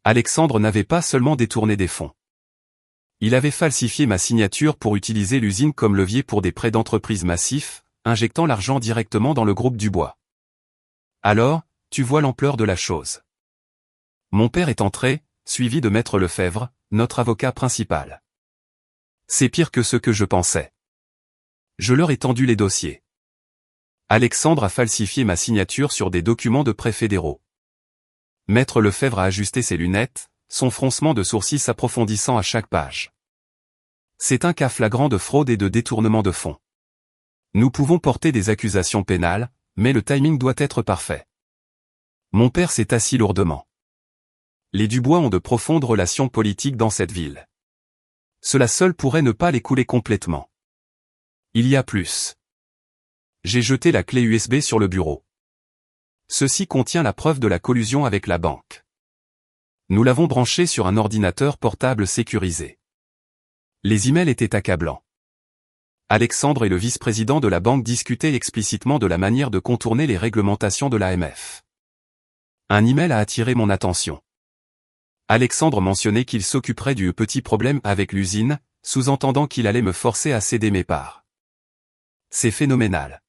[SPEAKER 1] Alexandre n'avait pas seulement détourné des fonds. Il avait falsifié ma signature pour utiliser l'usine comme levier pour des prêts d'entreprise massifs, injectant l'argent directement dans le groupe Dubois. Alors, tu vois l'ampleur de la chose. Mon père est entré, suivi de Maître Lefebvre, notre avocat principal. C'est pire que ce que je pensais. Je leur ai tendu les dossiers. Alexandre a falsifié ma signature sur des documents de prêts fédéraux. Maître Lefebvre a ajusté ses lunettes, son froncement de sourcils s'approfondissant à chaque page. C'est un cas flagrant de fraude et de détournement de fonds. Nous pouvons porter des accusations pénales, mais le timing doit être parfait. Mon père s'est assis lourdement. Les Dubois ont de profondes relations politiques dans cette ville. Cela seul pourrait ne pas les couler complètement. Il y a plus. J'ai jeté la clé USB sur le bureau. Ceci contient la preuve de la collusion avec la banque. Nous l'avons branché sur un ordinateur portable sécurisé. Les emails étaient accablants. Alexandre et le vice-président de la banque discutaient explicitement de la manière de contourner les réglementations de l'AMF. Un email a attiré mon attention. Alexandre mentionnait qu'il s'occuperait du petit problème avec l'usine, sous-entendant qu'il allait me forcer à céder mes parts. C'est phénoménal.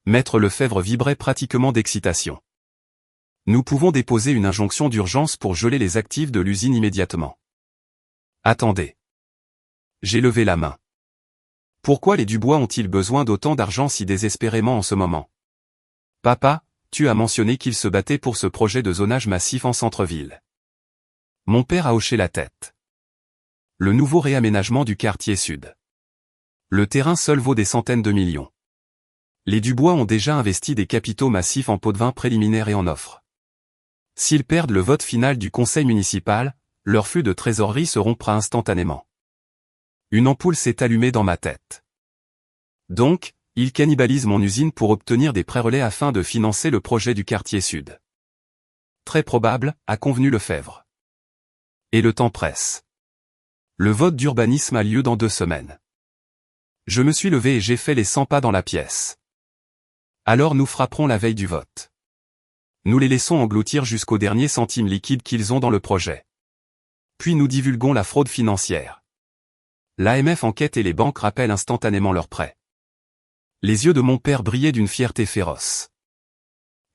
[SPEAKER 1] Maître Lefebvre vibrait pratiquement d'excitation. Nous pouvons déposer une injonction d'urgence pour geler les actifs de l'usine immédiatement. Attendez. J'ai levé la main. Pourquoi les Dubois ont-ils besoin d'autant d'argent si désespérément en ce moment? Papa, tu as mentionné qu'ils se battaient pour ce projet de zonage massif en centre-ville. Mon père a hoché la tête. Le nouveau réaménagement du quartier sud. Le terrain seul vaut des centaines de millions. Les Dubois ont déjà investi des capitaux massifs en pots de vin préliminaires et en offres. S'ils perdent le vote final du conseil municipal, leurs flux de trésorerie se rompra instantanément. Une ampoule s'est allumée dans ma tête. Donc, ils cannibalisent mon usine pour obtenir des prêts-relais afin de financer le projet du quartier sud. Très probable, a convenu Lefebvre. Et le temps presse. Le vote d'urbanisme a lieu dans 2 semaines. Je me suis levé et j'ai fait les 100 pas dans la pièce. Alors nous frapperons la veille du vote. Nous les laissons engloutir jusqu'au dernier centime liquide qu'ils ont dans le projet. Puis nous divulguons la fraude financière. L'AMF enquête et les banques rappellent instantanément leurs prêts. Les yeux de mon père brillaient d'une fierté féroce.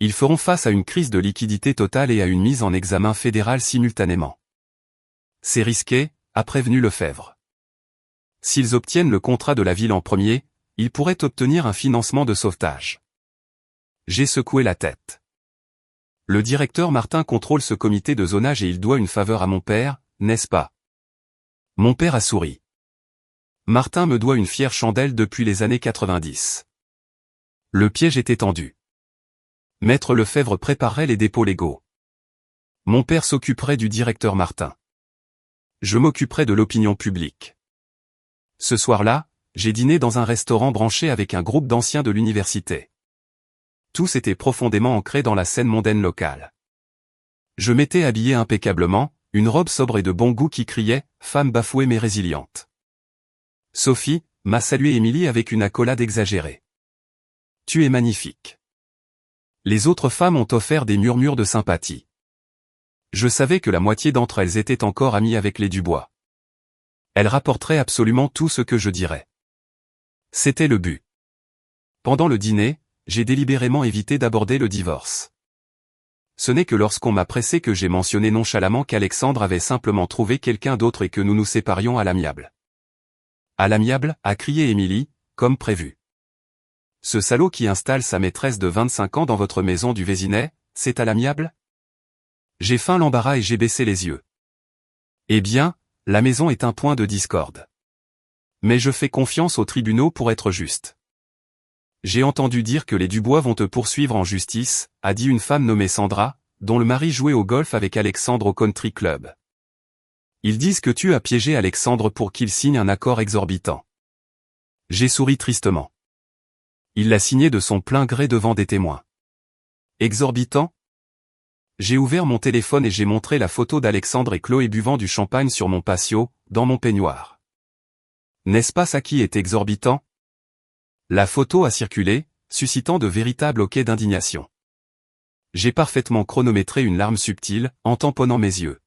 [SPEAKER 1] Ils feront face à une crise de liquidité totale et à une mise en examen fédérale simultanément. C'est risqué, a prévenu Lefebvre. S'ils obtiennent le contrat de la ville en premier, ils pourraient obtenir un financement de sauvetage. J'ai secoué la tête. Le directeur Martin contrôle ce comité de zonage et il doit une faveur à mon père, n'est-ce pas? Mon père a souri. Martin me doit une fière chandelle depuis les années 90. Le piège était tendu. Maître Lefebvre préparerait les dépôts légaux. Mon père s'occuperait du directeur Martin. Je m'occuperai de l'opinion publique. Ce soir-là, j'ai dîné dans un restaurant branché avec un groupe d'anciens de l'université. Tous étaient profondément ancrés dans la scène mondaine locale. Je m'étais habillé impeccablement, une robe sobre et de bon goût qui criait « Femme bafouée mais résiliente ». Sophie m'a salué Émilie avec une accolade exagérée. « Tu es magnifique ». Les autres femmes ont offert des murmures de sympathie. Je savais que la moitié d'entre elles étaient encore amies avec les Dubois. Elle rapporterait absolument tout ce que je dirais. C'était le but. Pendant le dîner, j'ai délibérément évité d'aborder le divorce. Ce n'est que lorsqu'on m'a pressé que j'ai mentionné nonchalamment qu'Alexandre avait simplement trouvé quelqu'un d'autre et que nous nous séparions à l'amiable. À l'amiable, a crié Émilie, comme prévu. Ce salaud qui installe sa maîtresse de 25 ans dans votre maison du Vésinet, c'est à l'amiable? J'ai feint l'embarras et j'ai baissé les yeux. Eh bien, la maison est un point de discorde. Mais je fais confiance aux tribunaux pour être juste. J'ai entendu dire que les Dubois vont te poursuivre en justice, a dit une femme nommée Sandra, dont le mari jouait au golf avec Alexandre au country club. Ils disent que tu as piégé Alexandre pour qu'il signe un accord exorbitant. J'ai souri tristement. Il l'a signé de son plein gré devant des témoins. Exorbitant? J'ai ouvert mon téléphone et j'ai montré la photo d'Alexandre et Chloé buvant du champagne sur mon patio, dans mon peignoir. N'est-ce pas ça qui est exorbitant? La photo a circulé, suscitant de véritables hoquets d'indignation. J'ai parfaitement chronométré une larme subtile, en tamponnant mes yeux.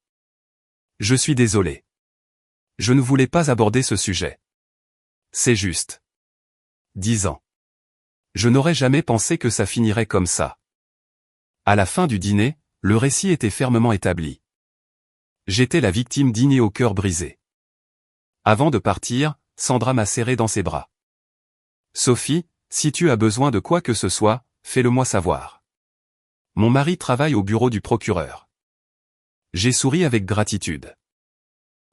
[SPEAKER 1] Je suis désolé. Je ne voulais pas aborder ce sujet. C'est juste. 10 ans. Je n'aurais jamais pensé que ça finirait comme ça. À la fin du dîner, le récit était fermement établi. J'étais la victime dîner au cœur brisé. Avant de partir, Sandra m'a serré dans ses bras. Sophie, si tu as besoin de quoi que ce soit, fais-le-moi savoir. Mon mari travaille au bureau du procureur. J'ai souri avec gratitude.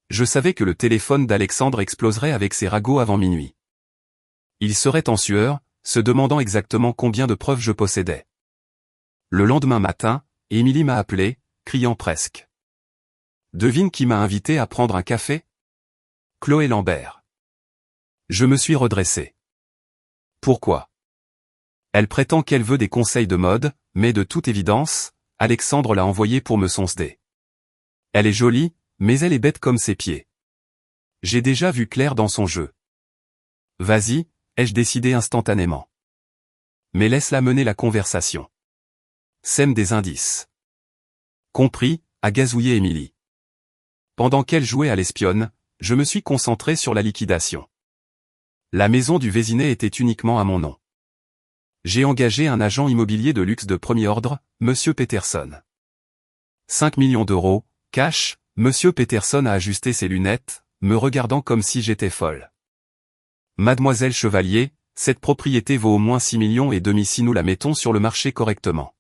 [SPEAKER 1] Je savais que le téléphone d'Alexandre exploserait avec ses ragots avant minuit. Il serait en sueur, se demandant exactement combien de preuves je possédais. Le lendemain matin, Émilie m'a appelé, criant presque. Devine qui m'a invité à prendre un café? Chloé Lambert. Je me suis redressé. Pourquoi? Elle prétend qu'elle veut des conseils de mode, mais de toute évidence, Alexandre l'a envoyée pour me soncer. Elle est jolie, mais elle est bête comme ses pieds. J'ai déjà vu clair dans son jeu. Vas-y, ai-je décidé instantanément. Mais laisse-la mener la conversation. Sème des indices. Compris, a gazouillé Émilie. Pendant qu'elle jouait à l'espionne, je me suis concentré sur la liquidation. La maison du Vésinet était uniquement à mon nom. J'ai engagé un agent immobilier de luxe de premier ordre, Monsieur Peterson. 5 millions d'euros, cash, Monsieur Peterson a ajusté ses lunettes, me regardant comme si j'étais folle. Mademoiselle Chevalier, cette propriété vaut au moins 6 millions et demi si nous la mettons sur le marché correctement.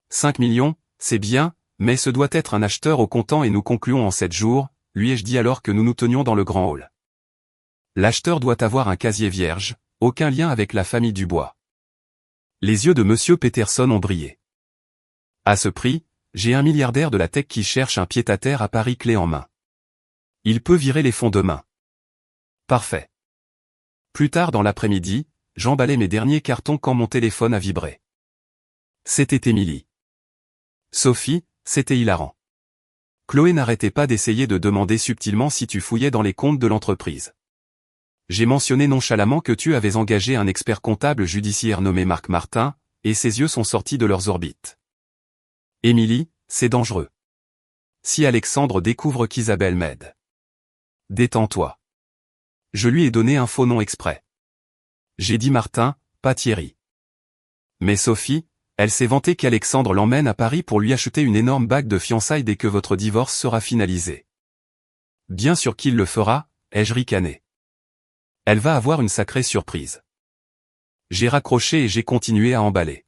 [SPEAKER 1] 5 millions, c'est bien, mais ce doit être un acheteur au comptant et nous concluons en 7 jours, lui ai-je dit alors que nous nous tenions dans le grand hall. L'acheteur doit avoir un casier vierge, aucun lien avec la famille Dubois. Les yeux de Monsieur Peterson ont brillé. À ce prix, j'ai un milliardaire de la tech qui cherche un pied-à-terre à Paris clé en main. Il peut virer les fonds demain. Parfait. Plus tard dans l'après-midi, j'emballais mes derniers cartons quand mon téléphone a vibré. C'était Émilie. Sophie, c'était hilarant. Chloé n'arrêtait pas d'essayer de demander subtilement si tu fouillais dans les comptes de l'entreprise. J'ai mentionné nonchalamment que tu avais engagé un expert comptable judiciaire nommé Marc Martin, et ses yeux sont sortis de leurs orbites. Émilie, c'est dangereux. Si Alexandre découvre qu'Isabelle m'aide. Détends-toi. Je lui ai donné un faux nom exprès. J'ai dit Martin, pas Thierry. Mais Sophie, elle s'est vantée qu'Alexandre l'emmène à Paris pour lui acheter une énorme bague de fiançailles dès que votre divorce sera finalisé. Bien sûr qu'il le fera, ai-je ricané. Elle va avoir une sacrée surprise. J'ai raccroché et j'ai continué à emballer.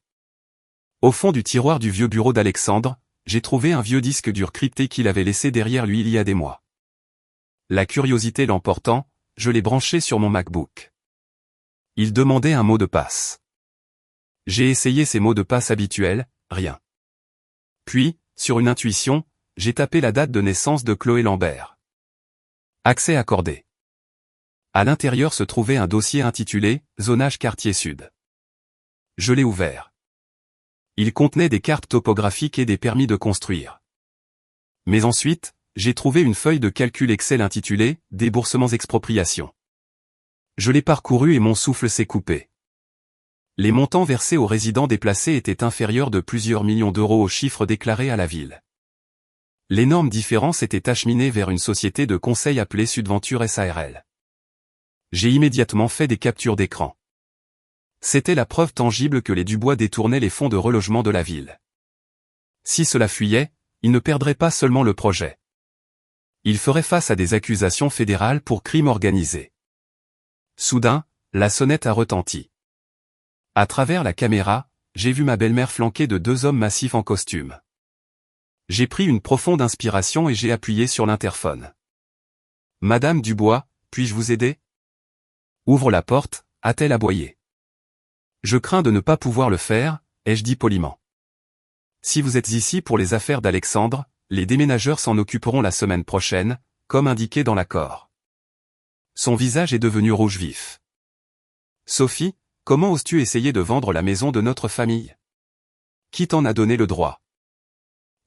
[SPEAKER 1] Au fond du tiroir du vieux bureau d'Alexandre, j'ai trouvé un vieux disque dur crypté qu'il avait laissé derrière lui il y a des mois. La curiosité l'emportant, je l'ai branché sur mon MacBook. Il demandait un mot de passe. J'ai essayé ces mots de passe habituels, rien. Puis, sur une intuition, j'ai tapé la date de naissance de Chloé Lambert. Accès accordé. À l'intérieur se trouvait un dossier intitulé « Zonage quartier sud ». Je l'ai ouvert. Il contenait des cartes topographiques et des permis de construire. Mais ensuite, j'ai trouvé une feuille de calcul Excel intitulée « Déboursements expropriation ». Je l'ai parcouru et mon souffle s'est coupé. Les montants versés aux résidents déplacés étaient inférieurs de plusieurs millions d'euros au chiffre déclaré à la ville. L'énorme différence était acheminée vers une société de conseil appelée Sudventure SARL. J'ai immédiatement fait des captures d'écran. C'était la preuve tangible que les Dubois détournaient les fonds de relogement de la ville. Si cela fuyait, ils ne perdraient pas seulement le projet. Ils feraient face à des accusations fédérales pour crime organisé. Soudain, la sonnette a retenti. À travers la caméra, j'ai vu ma belle-mère flanquée de 2 hommes massifs en costume. J'ai pris une profonde inspiration et j'ai appuyé sur l'interphone. « Madame Dubois, puis-je vous aider ?» « Ouvre la porte », a-t-elle aboyé. « Je crains de ne pas pouvoir le faire », ai-je dit poliment. « Si vous êtes ici pour les affaires d'Alexandre, les déménageurs s'en occuperont la semaine prochaine, comme indiqué dans l'accord. » Son visage est devenu rouge vif. « Sophie, comment oses-tu essayer de vendre la maison de notre famille? Qui t'en a donné le droit?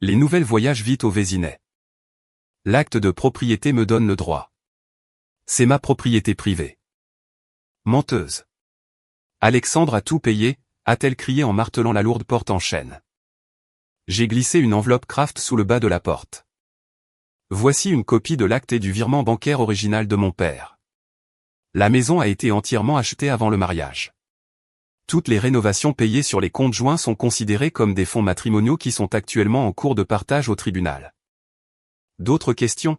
[SPEAKER 1] Les nouvelles voyagent vite au Vésinet. L'acte de propriété me donne le droit. C'est ma propriété privée. Menteuse. Alexandre a tout payé, a-t-elle crié en martelant la lourde porte en chêne. J'ai glissé une enveloppe Kraft sous le bas de la porte. Voici une copie de l'acte et du virement bancaire original de mon père. La maison a été entièrement achetée avant le mariage. Toutes les rénovations payées sur les comptes joints sont considérées comme des fonds matrimoniaux qui sont actuellement en cours de partage au tribunal. D'autres questions?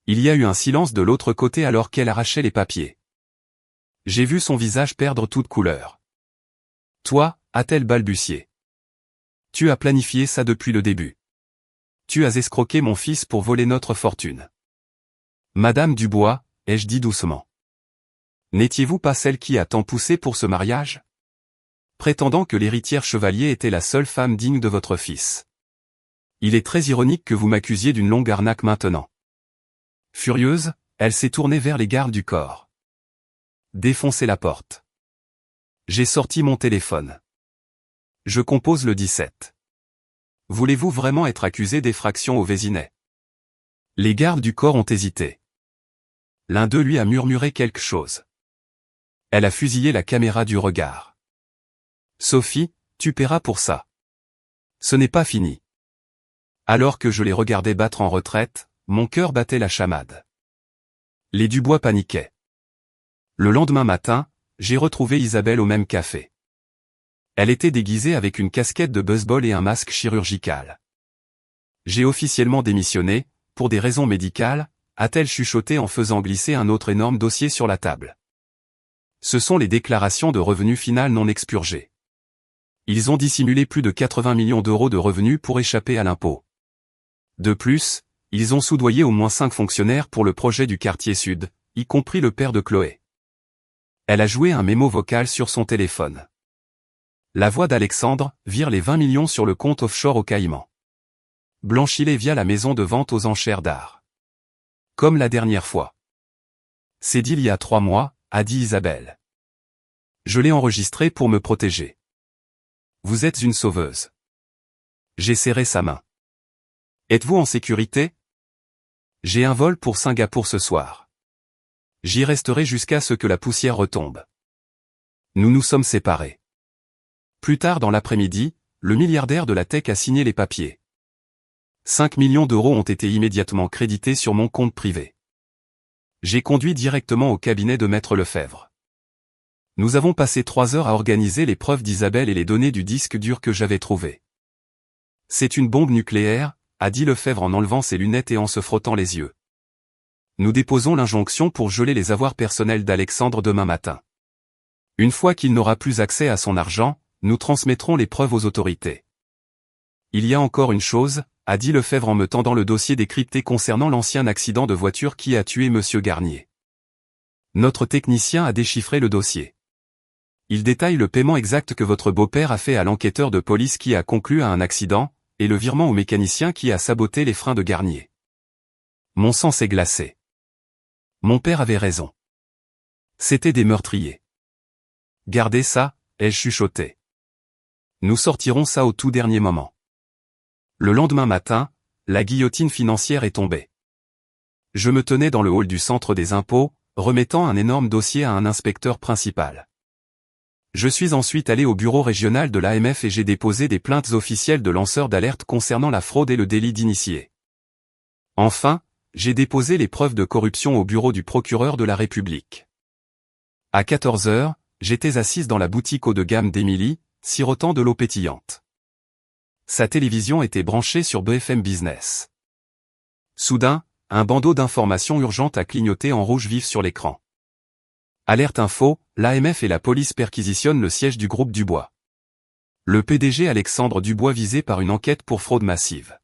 [SPEAKER 1] Il y a eu un silence de l'autre côté alors qu'elle arrachait les papiers. J'ai vu son visage perdre toute couleur. Toi, a-t-elle balbutié. Tu as planifié ça depuis le début. Tu as escroqué mon fils pour voler notre fortune. Madame Dubois, ai-je dit doucement. N'étiez-vous pas celle qui a tant poussé pour ce mariage? Prétendant que l'héritière Chevalier était la seule femme digne de votre fils. Il est très ironique que vous m'accusiez d'une longue arnaque maintenant. Furieuse, elle s'est tournée vers les gardes du corps. Défoncez la porte. J'ai sorti mon téléphone. Je compose le 17. Voulez-vous vraiment être accusé d'effraction au Vésinet? Les gardes du corps ont hésité. L'un d'eux lui a murmuré quelque chose. Elle a fusillé la caméra du regard. Sophie, tu paieras pour ça. Ce n'est pas fini. Alors que je les regardais battre en retraite, mon cœur battait la chamade. Les Dubois paniquaient. Le lendemain matin, j'ai retrouvé Isabelle au même café. Elle était déguisée avec une casquette de baseball et un masque chirurgical. J'ai officiellement démissionné, pour des raisons médicales, a-t-elle chuchoté en faisant glisser un autre énorme dossier sur la table. Ce sont les déclarations de revenus finales non expurgées. Ils ont dissimulé plus de 80 millions d'euros de revenus pour échapper à l'impôt. De plus, ils ont soudoyé au moins 5 fonctionnaires pour le projet du quartier sud, y compris le père de Chloé. Elle a joué un mémo vocal sur son téléphone. La voix d'Alexandre vire les 20 millions sur le compte offshore aux Caïmans. Blanchis-les via la maison de vente aux enchères d'art. Comme la dernière fois. C'est d'il y a 3 mois, a dit Isabelle. Je l'ai enregistré pour me protéger. Vous êtes une sauveuse. J'ai serré sa main. Êtes-vous en sécurité? J'ai un vol pour Singapour ce soir. J'y resterai jusqu'à ce que la poussière retombe. Nous nous sommes séparés. Plus tard dans l'après-midi, le milliardaire de la tech a signé les papiers. 5 millions d'euros ont été immédiatement crédités sur mon compte privé. J'ai conduit directement au cabinet de Maître Lefebvre. Nous avons passé 3 heures à organiser les preuves d'Isabelle et les données du disque dur que j'avais trouvé. C'est une bombe nucléaire, a dit Lefebvre en enlevant ses lunettes et en se frottant les yeux. Nous déposons l'injonction pour geler les avoirs personnels d'Alexandre demain matin. Une fois qu'il n'aura plus accès à son argent, nous transmettrons les preuves aux autorités. Il y a encore une chose, a dit Lefebvre en me tendant le dossier décrypté concernant l'ancien accident de voiture qui a tué Monsieur Garnier. Notre technicien a déchiffré le dossier. Il détaille le paiement exact que votre beau-père a fait à l'enquêteur de police qui a conclu à un accident, et le virement au mécanicien qui a saboté les freins de Garnier. Mon sang s'est glacé. Mon père avait raison. C'étaient des meurtriers. Gardez ça, ai-je chuchoté. Nous sortirons ça au tout dernier moment. Le lendemain matin, la guillotine financière est tombée. Je me tenais dans le hall du centre des impôts, remettant un énorme dossier à un inspecteur principal. Je suis ensuite allé au bureau régional de l'AMF et j'ai déposé des plaintes officielles de lanceurs d'alerte concernant la fraude et le délit d'initié. Enfin, j'ai déposé les preuves de corruption au bureau du procureur de la République. À 14 heures, j'étais assise dans la boutique haut de gamme d'Émilie, sirotant de l'eau pétillante. Sa télévision était branchée sur BFM Business. Soudain, un bandeau d'informations urgentes a clignoté en rouge vif sur l'écran. Alerte info, l'AMF et la police perquisitionnent le siège du groupe Dubois. Le PDG Alexandre Dubois visé par une enquête pour fraude massive.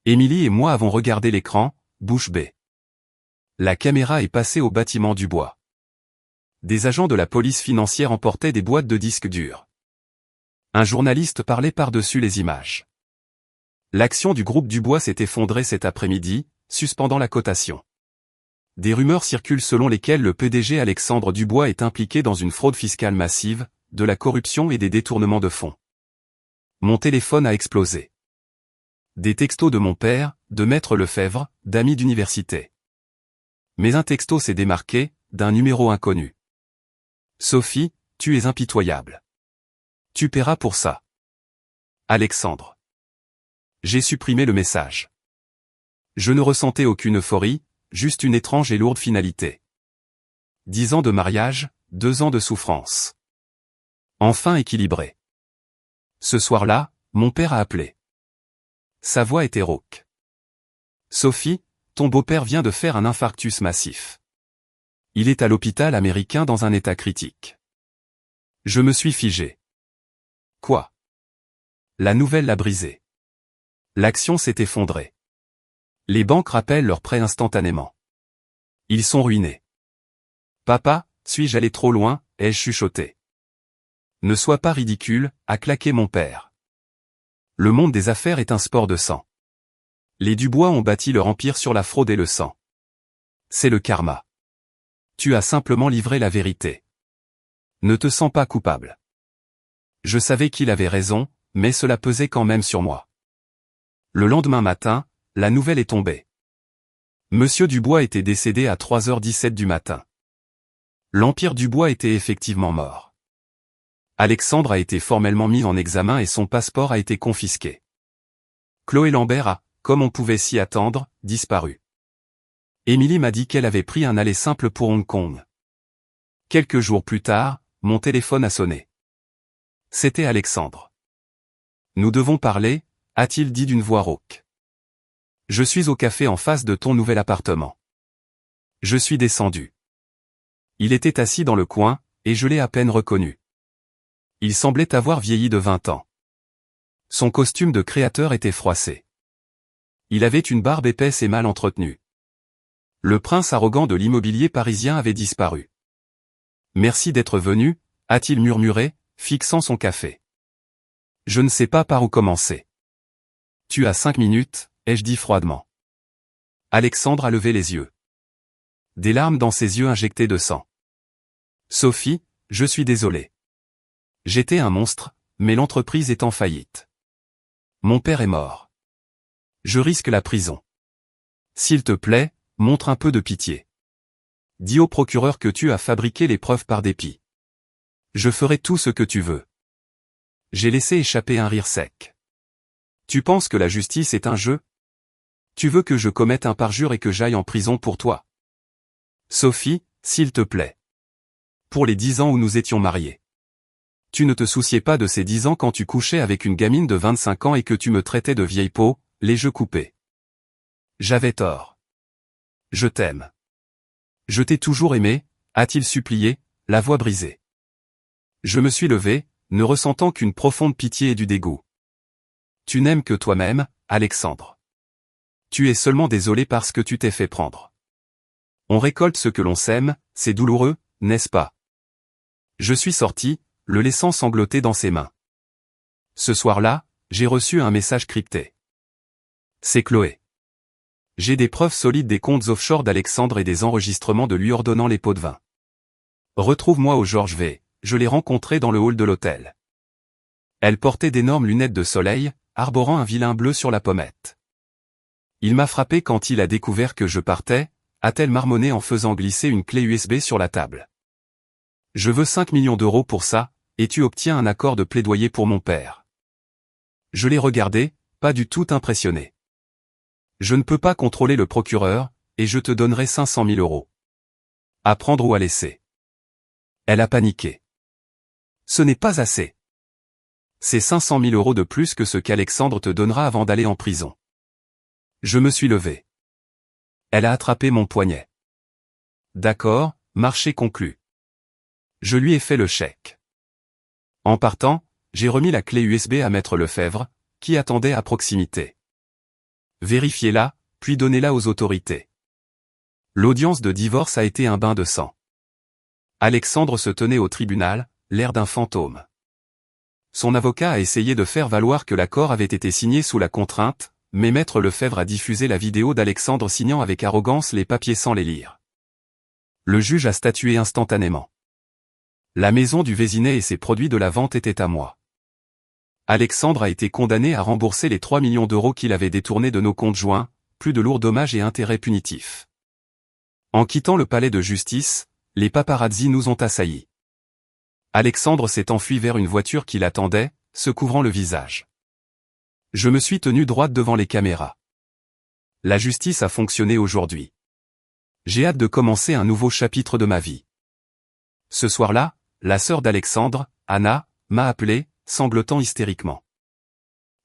[SPEAKER 1] Émilie et moi avons regardé l'écran, bouche bée. La caméra est passée au bâtiment Dubois. Des agents de la police financière emportaient des boîtes de disques durs. Un journaliste parlait par-dessus les images. L'action du groupe Dubois s'est effondrée cet après-midi, suspendant la cotation. Des rumeurs circulent selon lesquelles le PDG Alexandre Dubois est impliqué dans une fraude fiscale massive, de la corruption et des détournements de fonds. Mon téléphone a explosé. Des textos de mon père, de Maître Lefebvre, d'amis d'université. Mais un texto s'est démarqué, d'un numéro inconnu. Sophie, tu es impitoyable. Tu paieras pour ça. Alexandre. J'ai supprimé le message. Je ne ressentais aucune euphorie, juste une étrange et lourde finalité. 10 ans de mariage, 2 ans de souffrance. Enfin équilibré. Ce soir-là, mon père a appelé. Sa voix était rauque. Sophie, ton beau-père vient de faire un infarctus massif. Il est à l'hôpital américain dans un état critique. Je me suis figé. Quoi? La nouvelle l'a brisé. L'action s'est effondrée. Les banques rappellent leurs prêts instantanément. Ils sont ruinés. Papa, suis-je allé trop loin, ai-je chuchoté. Ne sois pas ridicule, a claqué mon père. Le monde des affaires est un sport de sang. Les Dubois ont bâti leur empire sur la fraude et le sang. C'est le karma. Tu as simplement livré la vérité. Ne te sens pas coupable. Je savais qu'il avait raison, mais cela pesait quand même sur moi. Le lendemain matin, la nouvelle est tombée. Monsieur Dubois était décédé à 3h17 du matin. L'empire Dubois était effectivement mort. Alexandre a été formellement mis en examen et son passeport a été confisqué. Chloé Lambert a, comme on pouvait s'y attendre, disparu. Émilie m'a dit qu'elle avait pris un aller simple pour Hong Kong. Quelques jours plus tard, mon téléphone a sonné. C'était Alexandre. Nous devons parler, a-t-il dit d'une voix rauque. Je suis au café en face de ton nouvel appartement. Je suis descendu. Il était assis dans le coin, et je l'ai à peine reconnu. Il semblait avoir vieilli de 20 ans. Son costume de créateur était froissé. Il avait une barbe épaisse et mal entretenue. Le prince arrogant de l'immobilier parisien avait disparu. Merci d'être venu, a-t-il murmuré, fixant son café. Je ne sais pas par où commencer. Tu as 5 minutes, ai-je dit froidement. Alexandre a levé les yeux. Des larmes dans ses yeux injectés de sang. Sophie, je suis désolé. J'étais un monstre, mais l'entreprise est en faillite. Mon père est mort. Je risque la prison. S'il te plaît, montre un peu de pitié. Dis au procureur que tu as fabriqué les preuves par dépit. Je ferai tout ce que tu veux. J'ai laissé échapper un rire sec. Tu penses que la justice est un jeu? Tu veux que je commette un parjure et que j'aille en prison pour toi? Sophie, s'il te plaît. Pour les 10 ans où nous étions mariés. Tu ne te souciais pas de ces 10 ans quand tu couchais avec une gamine de 25 ans et que tu me traitais de vieille peau, les jeux coupés. J'avais tort. Je t'aime. Je t'ai toujours aimé, a-t-il supplié, la voix brisée. Je me suis levé, ne ressentant qu'une profonde pitié et du dégoût. Tu n'aimes que toi-même, Alexandre. Tu es seulement désolé parce que tu t'es fait prendre. On récolte ce que l'on sème, c'est douloureux, n'est-ce pas? Je suis sorti, le laissant sangloter dans ses mains. Ce soir-là, j'ai reçu un message crypté. C'est Chloé. J'ai des preuves solides des comptes offshore d'Alexandre et des enregistrements de lui ordonnant les pots de vin. Retrouve-moi au Georges V, je l'ai rencontrée dans le hall de l'hôtel. Elle portait d'énormes lunettes de soleil, arborant un vilain bleu sur la pommette. Il m'a frappé quand il a découvert que je partais, a-t-elle marmonné en faisant glisser une clé USB sur la table. Je veux 5 millions d'euros pour ça, et tu obtiens un accord de plaidoyer pour mon père. Je l'ai regardé, pas du tout impressionné. Je ne peux pas contrôler le procureur, et je te donnerai 500 000 euros. À prendre ou à laisser. Elle a paniqué. Ce n'est pas assez. C'est 500 000 euros de plus que ce qu'Alexandre te donnera avant d'aller en prison. Je me suis levé. Elle a attrapé mon poignet. D'accord, marché conclu. Je lui ai fait le chèque. En partant, j'ai remis la clé USB à Maître Lefebvre, qui attendait à proximité. Vérifiez-la, puis donnez-la aux autorités. L'audience de divorce a été un bain de sang. Alexandre se tenait au tribunal, l'air d'un fantôme. Son avocat a essayé de faire valoir que l'accord avait été signé sous la contrainte, mais Maître Lefebvre a diffusé la vidéo d'Alexandre signant avec arrogance les papiers sans les lire. Le juge a statué instantanément. La maison du Vésinet et ses produits de la vente étaient à moi. Alexandre a été condamné à rembourser les 3 millions d'euros qu'il avait détournés de nos comptes joints, plus de lourds dommages et intérêts punitifs. En quittant le palais de justice, les paparazzis nous ont assaillis. Alexandre s'est enfui vers une voiture qui l'attendait, se couvrant le visage. Je me suis tenu droite devant les caméras. La justice a fonctionné aujourd'hui. J'ai hâte de commencer un nouveau chapitre de ma vie. Ce soir-là, la sœur d'Alexandre, Anna, m'a appelé, sanglotant hystériquement.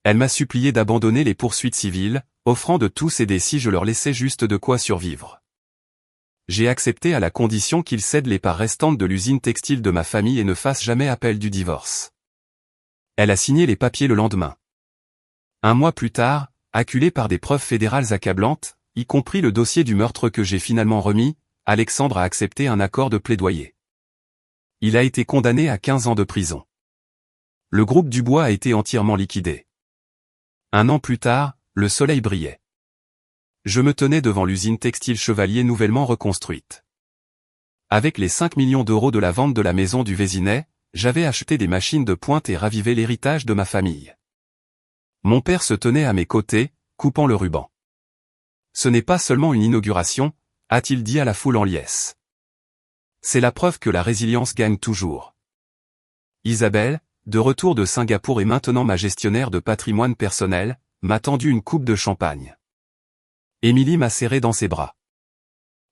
[SPEAKER 1] Elle m'a supplié d'abandonner les poursuites civiles, offrant de tout céder si je leur laissais juste de quoi survivre. J'ai accepté à la condition qu'ils cèdent les parts restantes de l'usine textile de ma famille et ne fassent jamais appel du divorce. Elle a signé les papiers le lendemain. Un mois plus tard, acculé par des preuves fédérales accablantes, y compris le dossier du meurtre que j'ai finalement remis, Alexandre a accepté un accord de plaidoyer. Il a été condamné à 15 ans de prison. Le groupe Dubois a été entièrement liquidé. Un an plus tard, le soleil brillait. Je me tenais devant l'usine textile Chevalier nouvellement reconstruite. Avec les 5 millions d'euros de la vente de la maison du Vésinet, j'avais acheté des machines de pointe et ravivé l'héritage de ma famille. Mon père se tenait à mes côtés, coupant le ruban. Ce n'est pas seulement une inauguration, a-t-il dit à la foule en liesse. C'est la preuve que la résilience gagne toujours. Isabelle, de retour de Singapour et maintenant ma gestionnaire de patrimoine personnel, m'a tendu une coupe de champagne. Émilie m'a serré dans ses bras.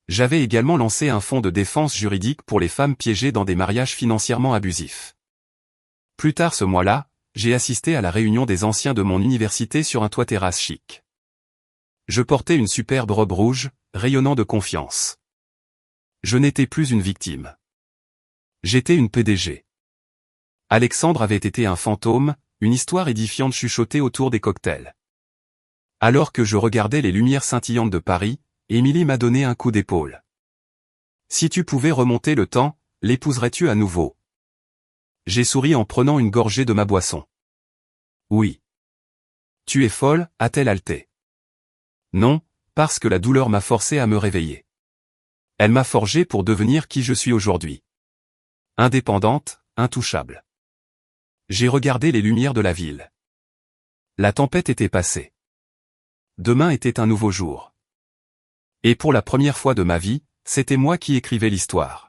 [SPEAKER 1] J'avais également lancé un fonds de défense juridique pour les femmes piégées dans des mariages financièrement abusifs. Plus tard ce mois-là, j'ai assisté à la réunion des anciens de mon université sur un toit terrasse chic. Je portais une superbe robe rouge, rayonnant de confiance. Je n'étais plus une victime. J'étais une PDG. Alexandre avait été un fantôme, une histoire édifiante chuchotée autour des cocktails. Alors que je regardais les lumières scintillantes de Paris, Émilie m'a donné un coup d'épaule. Si tu pouvais remonter le temps, l'épouserais-tu à nouveau? J'ai souri en prenant une gorgée de ma boisson. Oui. Tu es folle, a-t-elle haleté. Non, parce que la douleur m'a forcé à me réveiller. Elle m'a forgé pour devenir qui je suis aujourd'hui. Indépendante, intouchable. J'ai regardé les lumières de la ville. La tempête était passée. Demain était un nouveau jour. Et pour la première fois de ma vie, c'était moi qui écrivais l'histoire.